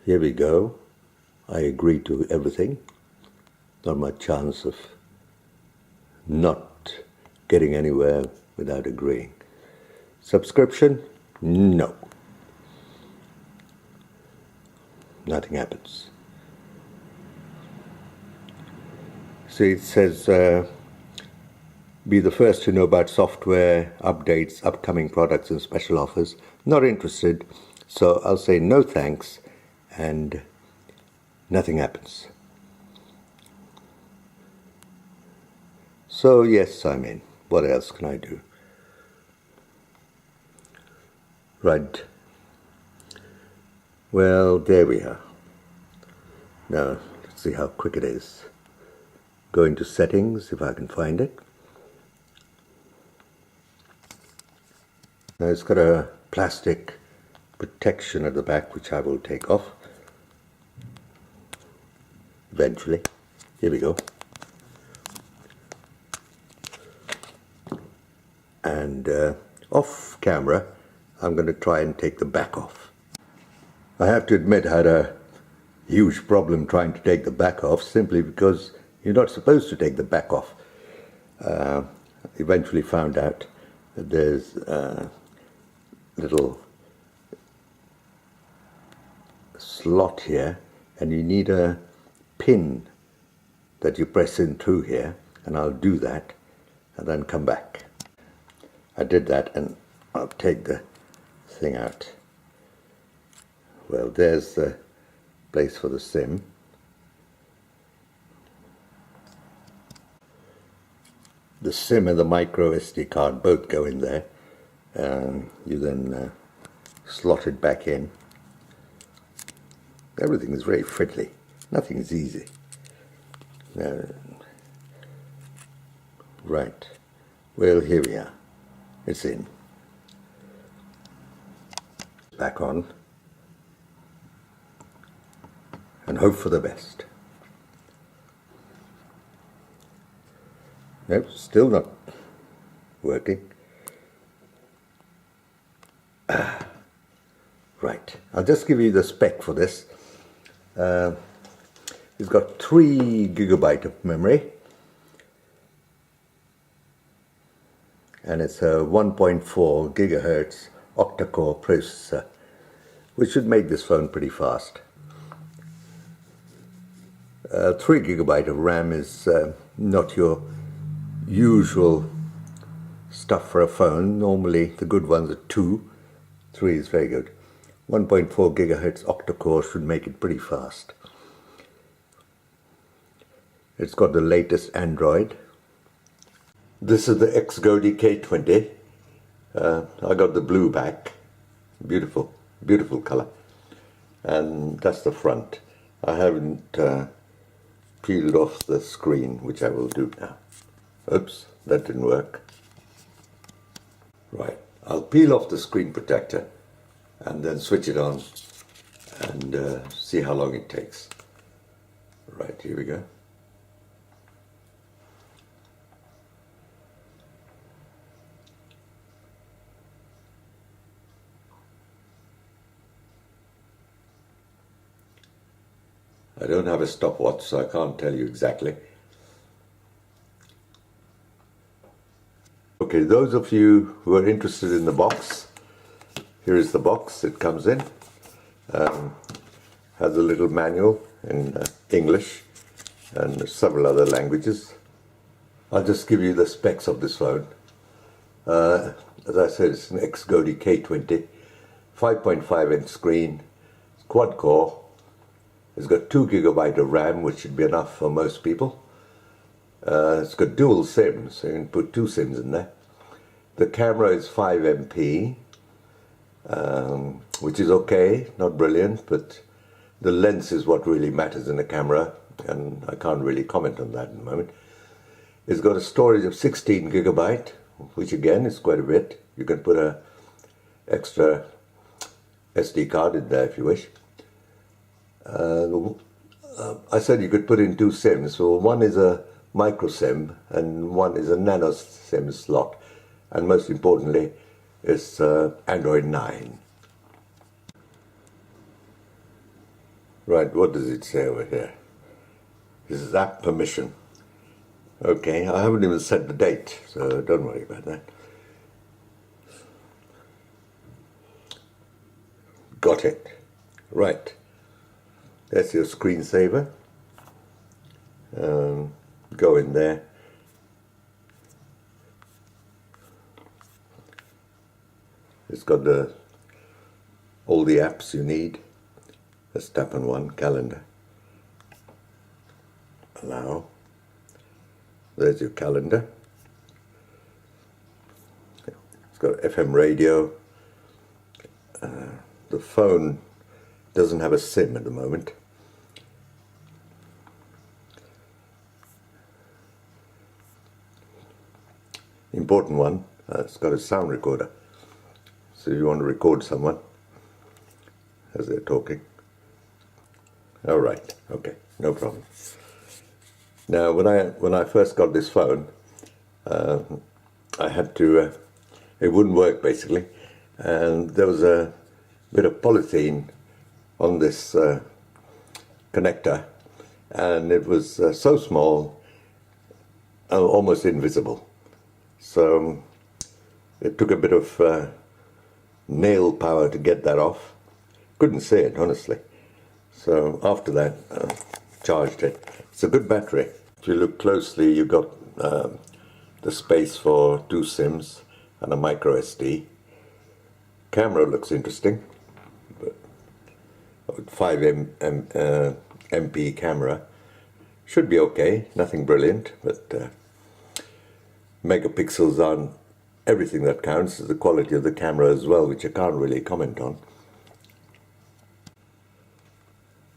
Here we go. I agree to everything. Not much chance of not getting anywhere without agreeing. Subscription? No. Nothing happens. See, it says be the first to know about software updates, upcoming products and special offers. Not interested, so I'll say no thanks, and nothing happens. So yes, I'm in. What else can I do? Right. Well, there we are. Now, let's see how quick it is. Go into settings, if I can find it. Now it's got a plastic protection at the back, which I will take off eventually. Here we go. And off camera, I'm going to try and take the back off. I have to admit I had a huge problem trying to take the back off, simply because you're not supposed to take the back off. Eventually found out that there's a little slot here, and you need a pin that you press in through here, and I'll do that and then come back. I did that, and I'll take the thing out. Well, there's the place for the SIM. The SIM and the micro SD card both go in there. You then slot it back in. Everything is very fiddly. Nothing is easy. Right. Well, here we are. It's in. Back on. And hope for the best. Nope, still not working. Right, I'll just give you the spec for this. It's got 3 GB of memory, and it's a 1.4 GHz octa-core processor, which should make this phone pretty fast. 3 GB of RAM is not your usual stuff for a phone. Normally the good ones are 2, 3 is very good. 1.4 gigahertz octa-core should make it pretty fast. It's got the latest Android. This is the Xgodi K20. I got the blue back. Beautiful, beautiful color. And that's the front. I haven't peeled off the screen, which I will do now. Oops, that didn't work. Right, I'll peel off the screen protector and then switch it on and see how long it takes. Right, here we go. I don't have a stopwatch, so I can't tell you exactly. Okay, those of you who are interested in the box, here is the box it comes in. Has a little manual in English and several other languages. I'll just give you the specs of this phone. As I said, it's an Xgodi K20, 5.5 inch screen, quad core. It's got 2 GB of RAM, which should be enough for most people. It's got dual SIMs, so you can put 2 SIMs in there. The camera is 5 MP, which is okay, not brilliant, but the lens is what really matters in a camera, and I can't really comment on that at the moment. It's got a storage of 16 GB, which again is quite a bit. You can put an extra SD card in there if you wish. I said you could put in 2 SIMs. So one is a micro SIM and one is a nano SIM slot. And most importantly, it's Android 9. Right, what does it say over here? This is app permission. Okay, I haven't even set the date, so don't worry about that. Got it. Right. That's your screensaver. Go in there. It's got all the apps you need. Let's tap on one, calendar. Allow. There's your calendar. It's got FM radio. The phone doesn't have a SIM at the moment. Important one, it's got a sound recorder. So you want to record someone as they're talking. All right, okay, no problem. Now, when I first got this phone, I had to, it wouldn't work basically, and there was a bit of polythene on this connector, and it was so small, almost invisible. So it took a bit of nail power to get that off. Couldn't see it, honestly. So after that, charged it. It's a good battery. If you look closely, you've got the space for 2 SIMs and a micro SD. Camera looks interesting, but 5 MP camera should be okay. Nothing brilliant, but megapixels aren't everything that counts. Is the quality of the camera as well, which I can't really comment on.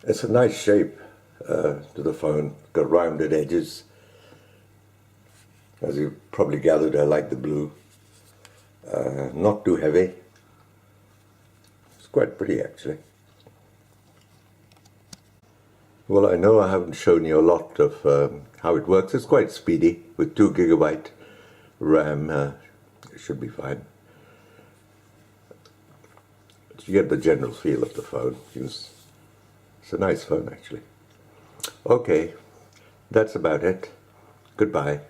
It's a nice shape to the phone. Got rounded edges. As you've probably gathered, I like the blue. Not too heavy. It's quite pretty actually. Well, I know I haven't shown you a lot of how it works. It's quite speedy with 2 GB RAM. It should be fine. But you get the general feel of the phone. It's a nice phone actually. Okay, that's about it. Goodbye.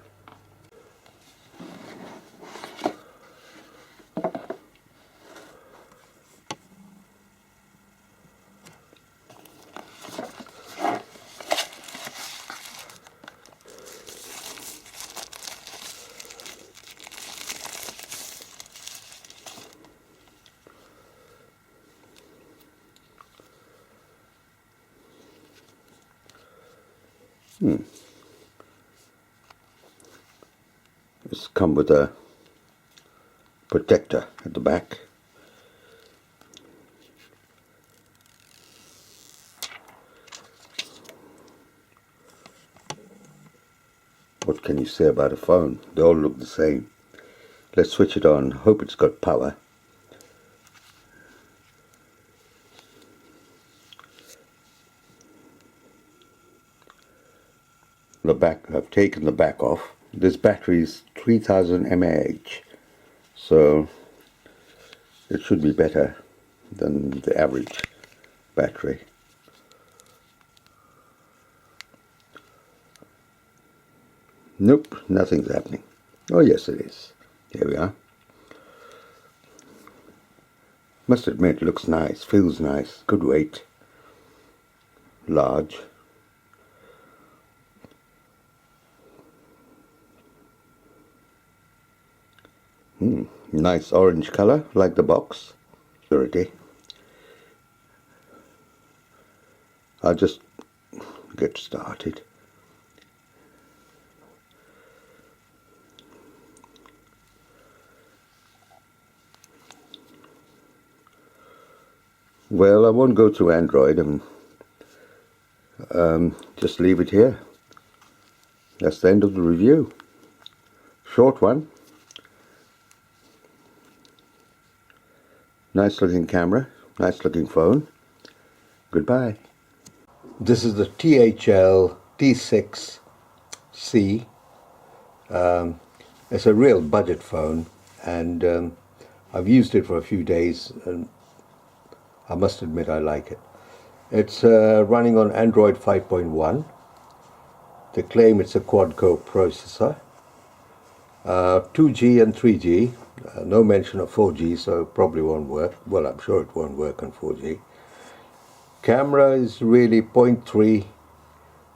It's come with a protector at the back. What can you say about a phone? They all look the same. Let's switch it on. Hope it's got power. The back, I've taken the back off. This battery is 3000 mAh, so it should be better than the average battery. Nope, nothing's happening. Oh yes, it is. Here we are. Must admit, looks nice, feels nice, good weight, large. Nice orange color, like the box. Purity. I'll just get started. Well, I won't go through Android and just leave it here. That's the end of the review. Short one. Nice looking camera, nice looking phone. Goodbye. This is the THL T6C. It's a real budget phone, and I've used it for a few days, and I must admit I like it. It's running on Android 5.1. They claim it's a quad-core processor. 2G and 3G. No mention of 4G, so it probably won't work. Well, I'm sure it won't work on 4G. Camera is really 0.3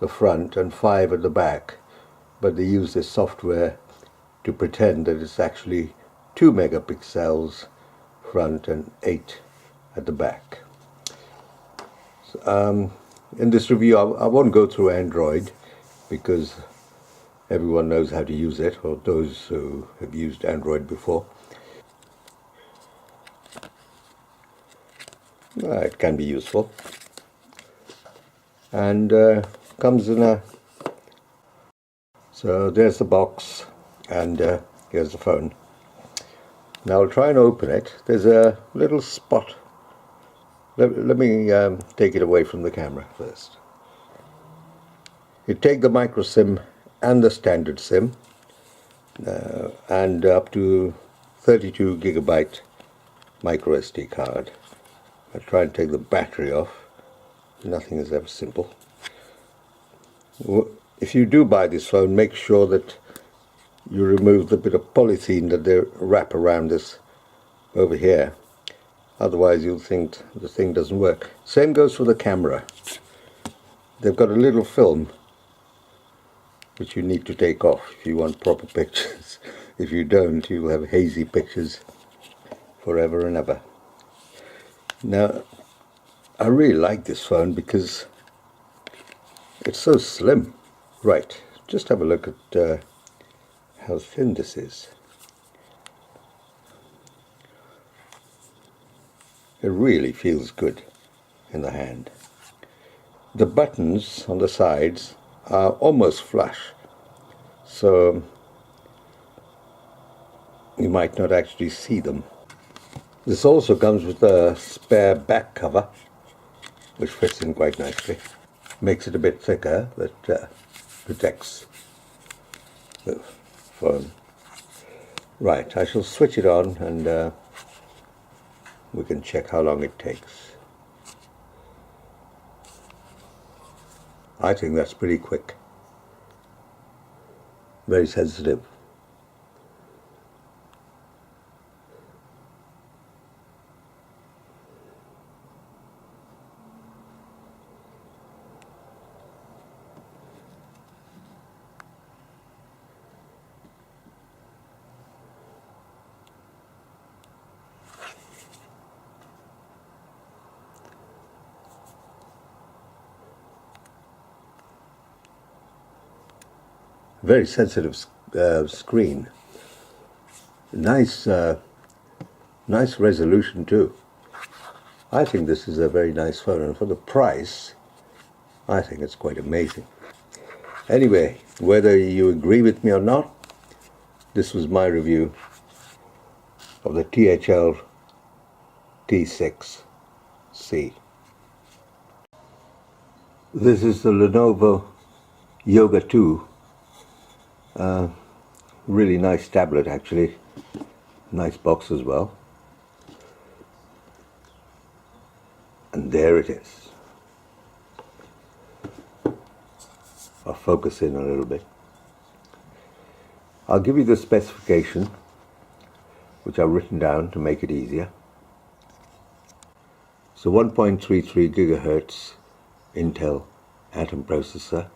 the front and 5 at the back, but they use this software to pretend that it's actually 2 megapixels front and 8 at the back. In this review, I won't go through Android because everyone knows how to use it, or those who have used Android before. It can be useful, and comes in a. So there's the box, and here's the phone. Now I'll try and open it. There's a little spot. Let me take it away from the camera first. You take the micro SIM and the standard SIM, and up to 32 gigabyte micro SD card. I try and take the battery off. Nothing is ever simple. If you do buy this phone, make sure that you remove the bit of polythene that they wrap around this over here. Otherwise you'll think the thing doesn't work. Same goes for the camera. They've got a little film which you need to take off if you want proper pictures. If you don't, you'll have hazy pictures forever and ever. Now, I really like this phone because it's so slim. Right, just have a look at how thin this is. It really feels good in the hand. The buttons on the sides are almost flush, so you might not actually see them. This also comes with a spare back cover, which fits in quite nicely. Makes it a bit thicker, but protects the phone. Right, I shall switch it on and we can check how long it takes. I think that's pretty quick. Very sensitive. Very sensitive screen. Nice, nice resolution too. I think this is a very nice phone, and for the price, I think it's quite amazing. Anyway, whether you agree with me or not, this was my review of the THL T6C. This is the Lenovo Yoga 2. Really nice tablet actually. Nice box as well. And there it is. I'll focus in a little bit. I'll give you the specification, which I've written down to make it easier. So 1.33 gigahertz Intel Atom processor.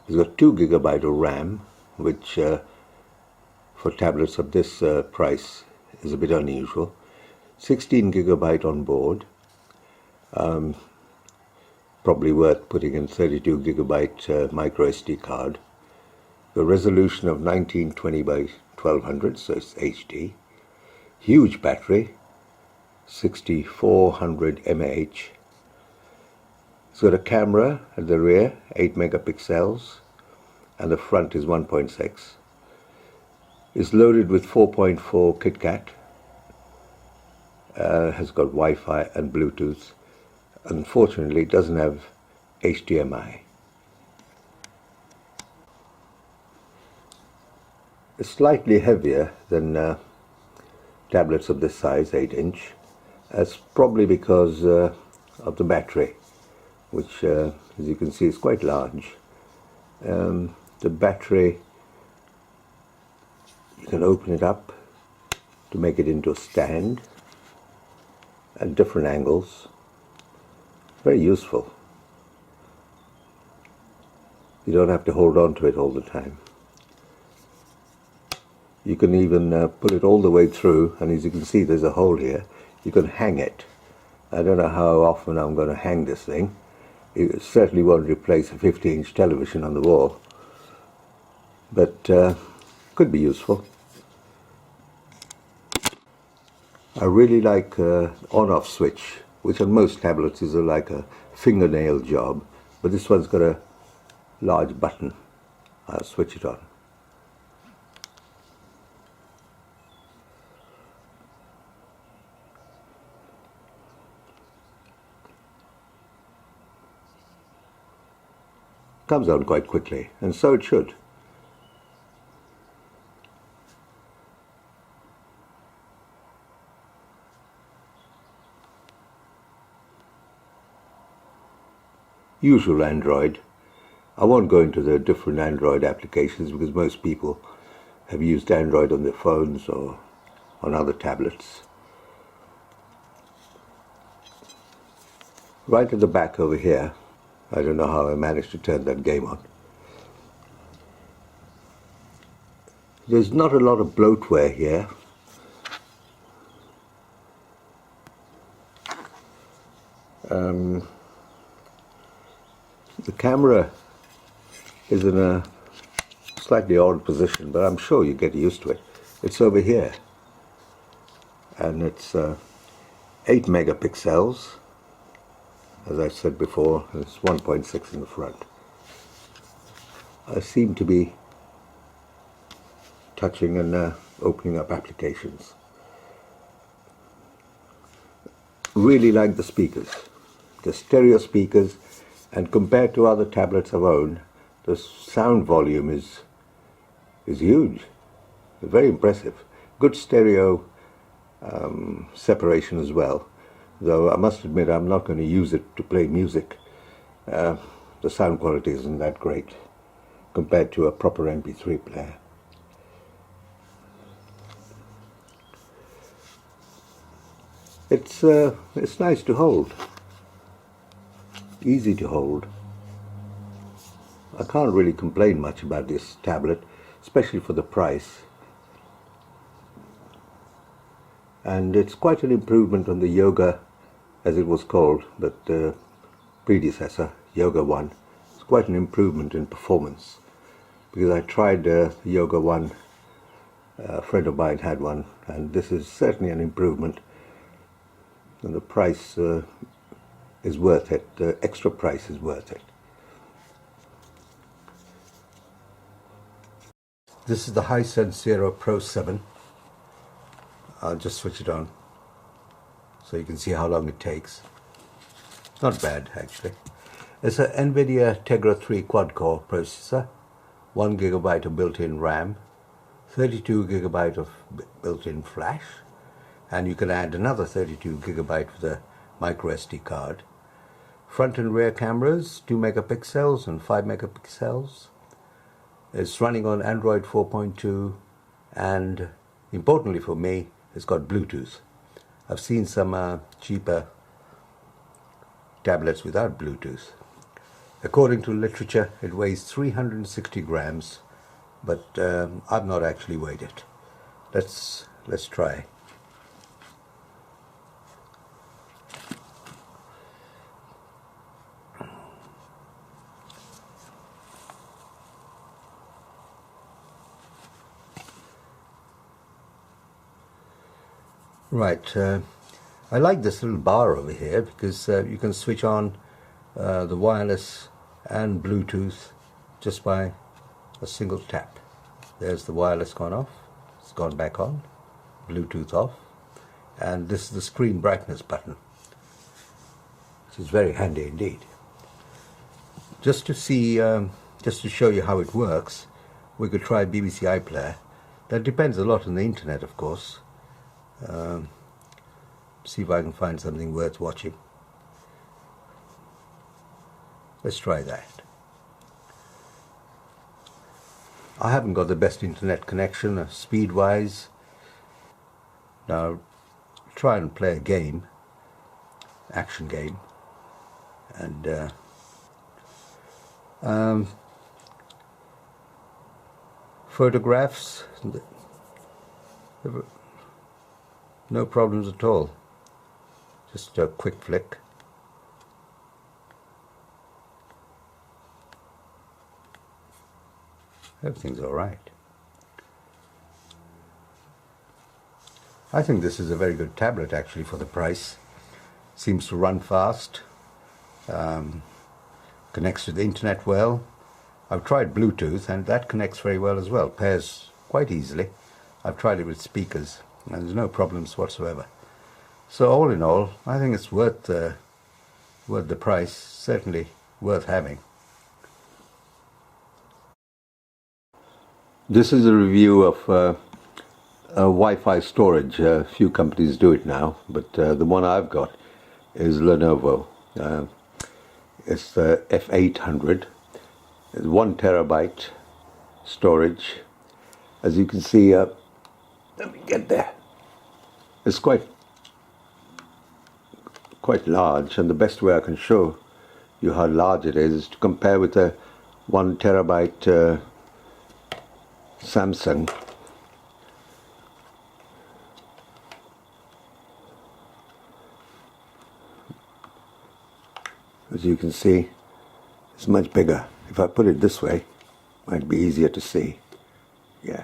It's got 2 gigabyte of RAM, which for tablets of this price is a bit unusual. 16 gigabyte on board. Probably worth putting in 32 gigabyte micro SD card. The resolution of 1920 by 1200, so it's HD. Huge battery, 6400 mAh. It's got a camera at the rear, 8 megapixels, and the front is 1.6. It's loaded with 4.4 KitKat. Has got Wi-Fi and Bluetooth. Unfortunately, it doesn't have HDMI. It's slightly heavier than tablets of this size, 8-inch. That's probably because of the battery, which, as you can see, is quite large. The battery, you can open it up to make it into a stand at different angles. Very useful. You don't have to hold on to it all the time. You can even pull it all the way through, and as you can see there's a hole here. You can hang it. I don't know how often I'm going to hang this thing. It certainly won't replace a 50-inch television on the wall, but could be useful. I really like on-off switch, which on most tablets is like a fingernail job, but this one's got a large button. I'll switch it on. Comes on quite quickly, and so it should. Usual Android. I won't go into the different Android applications because most people have used Android on their phones or on other tablets. Right at the back over here, I don't know how I managed to turn that game on. There's not a lot of bloatware here. The camera is in a slightly odd position, but I'm sure you get used to it. It's over here, and it's 8 megapixels. As I said before, it's 1.6 in the front. I seem to be touching and opening up applications. Really like the speakers. The stereo speakers, and compared to other tablets I've owned, the sound volume is huge. Very impressive. Good stereo separation as well. Though I must admit I'm not going to use it to play music. The sound quality isn't that great compared to a proper MP3 player. It's nice to hold. Easy to hold. I can't really complain much about this tablet, especially for the price. And it's quite an improvement on the Yoga, as it was called, but the predecessor, Yoga 1. It's quite an improvement in performance. because I tried the Yoga one. A friend of mine had one, and this is certainly an improvement, and the price is worth it. The extra price is worth it. This is the Hisense Zero Pro 7. I'll just switch it on so you can see how long it takes. Not bad, actually. It's an NVIDIA Tegra 3 quad-core processor, 1 GB of built-in RAM, 32 GB of built-in flash, and you can add another 32 GB with a micro SD card. Front and rear cameras, 2 megapixels and 5 megapixels. It's running on Android 4.2, and importantly for me, it's got Bluetooth. I've seen some cheaper tablets without Bluetooth. According to literature, it weighs 360 grams, but I've not actually weighed it. Let's try. Right, I like this little bar over here because you can switch on the wireless and Bluetooth just by a single tap. There's the wireless gone off, it's gone back on, Bluetooth off, and this is the screen brightness button, which is very handy indeed. Just to see, just to show you how it works, we could try BBC iPlayer. That depends a lot on the internet, of course. See if I can find something worth watching. Let's try that. I haven't got the best internet connection speed-wise. Now I'll try and play a game, action game, and photographs, no problems at all. Just a quick flick. Everything's all right. I think this is a very good tablet actually for the price. Seems to run fast, connects to the internet well. I've tried Bluetooth and that connects very well as well, pairs quite easily. I've tried it with speakers and there's no problems whatsoever. So all in all, I think it's worth the price, certainly worth having. This is a review of Wi-Fi storage. A few companies do it now, but the one I've got is Lenovo. It's the F800. It's 1 terabyte storage. As you can see, let me get there. It's quite large, and the best way I can show you how large it is to compare with a 1 terabyte Samsung. As you can see, it's much bigger. If I put it this way, it might be easier to see. Yeah.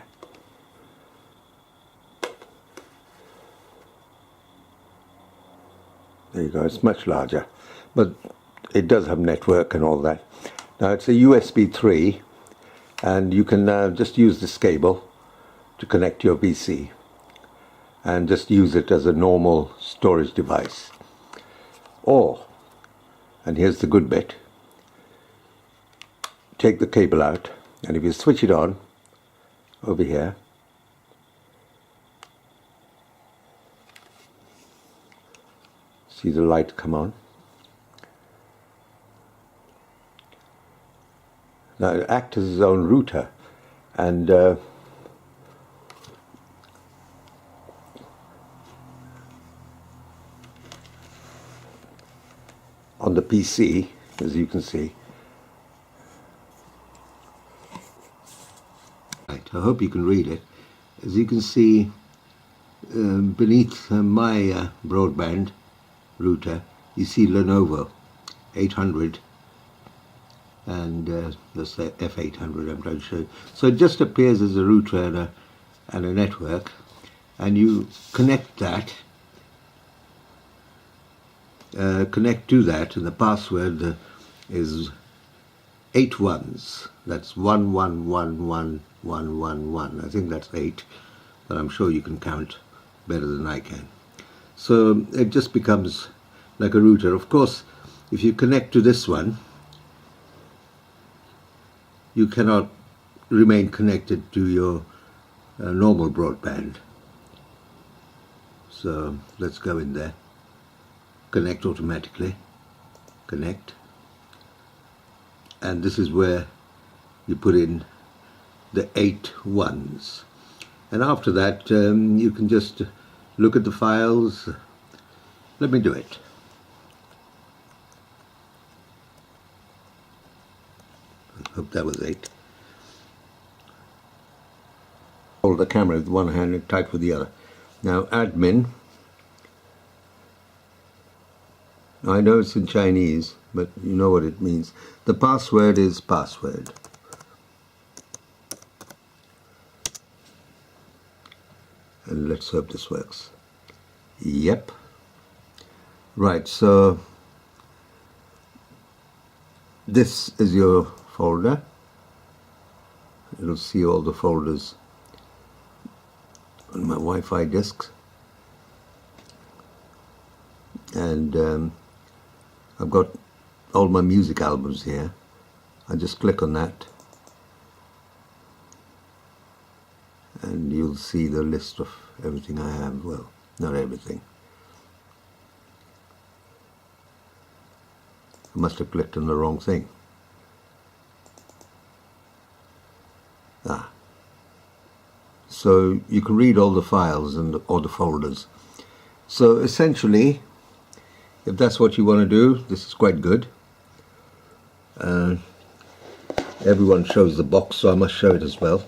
There you go, it's much larger. But it does have network and all that. Now it's a USB 3, and you can just use this cable to connect your PC and just use it as a normal storage device. Or, and here's the good bit, take the cable out, and if you switch it on over here, see the light come on. Now it acts as its own router, and on the PC, as you can see. Right, I hope you can read it. As you can see, beneath my broadband router, you see Lenovo 800 and let's say F800 I'm trying to show you. So it just appears as a router and a network, and you connect that, connect to that, and the password is 8 ones. That's 111111. I think that's 8, but I'm sure you can count better than I can. So it just becomes like a router. Of course, if you connect to this one, you cannot remain connected to your normal broadband. So let's go in there. Connect automatically. Connect. And this is where you put in the 8 ones. And after that, you can just look at the files. Let me do it. I hope that was 8. Hold the camera with one hand and type with the other. Now admin, I know it's in Chinese, but you know what it means. The password is password. And let's hope this works. Yep. Right, so this is your folder. It'll see all the folders on my Wi-Fi disks. And I've got all my music albums here. I just click on that and you'll see the list of everything I have. Well, not everything. I must have clicked on the wrong thing. So you can read all the files and all the folders. So essentially, if that's what you want to do, this is quite good. Everyone shows the box, so I must show it as well.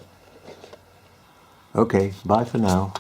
Okay, bye for now.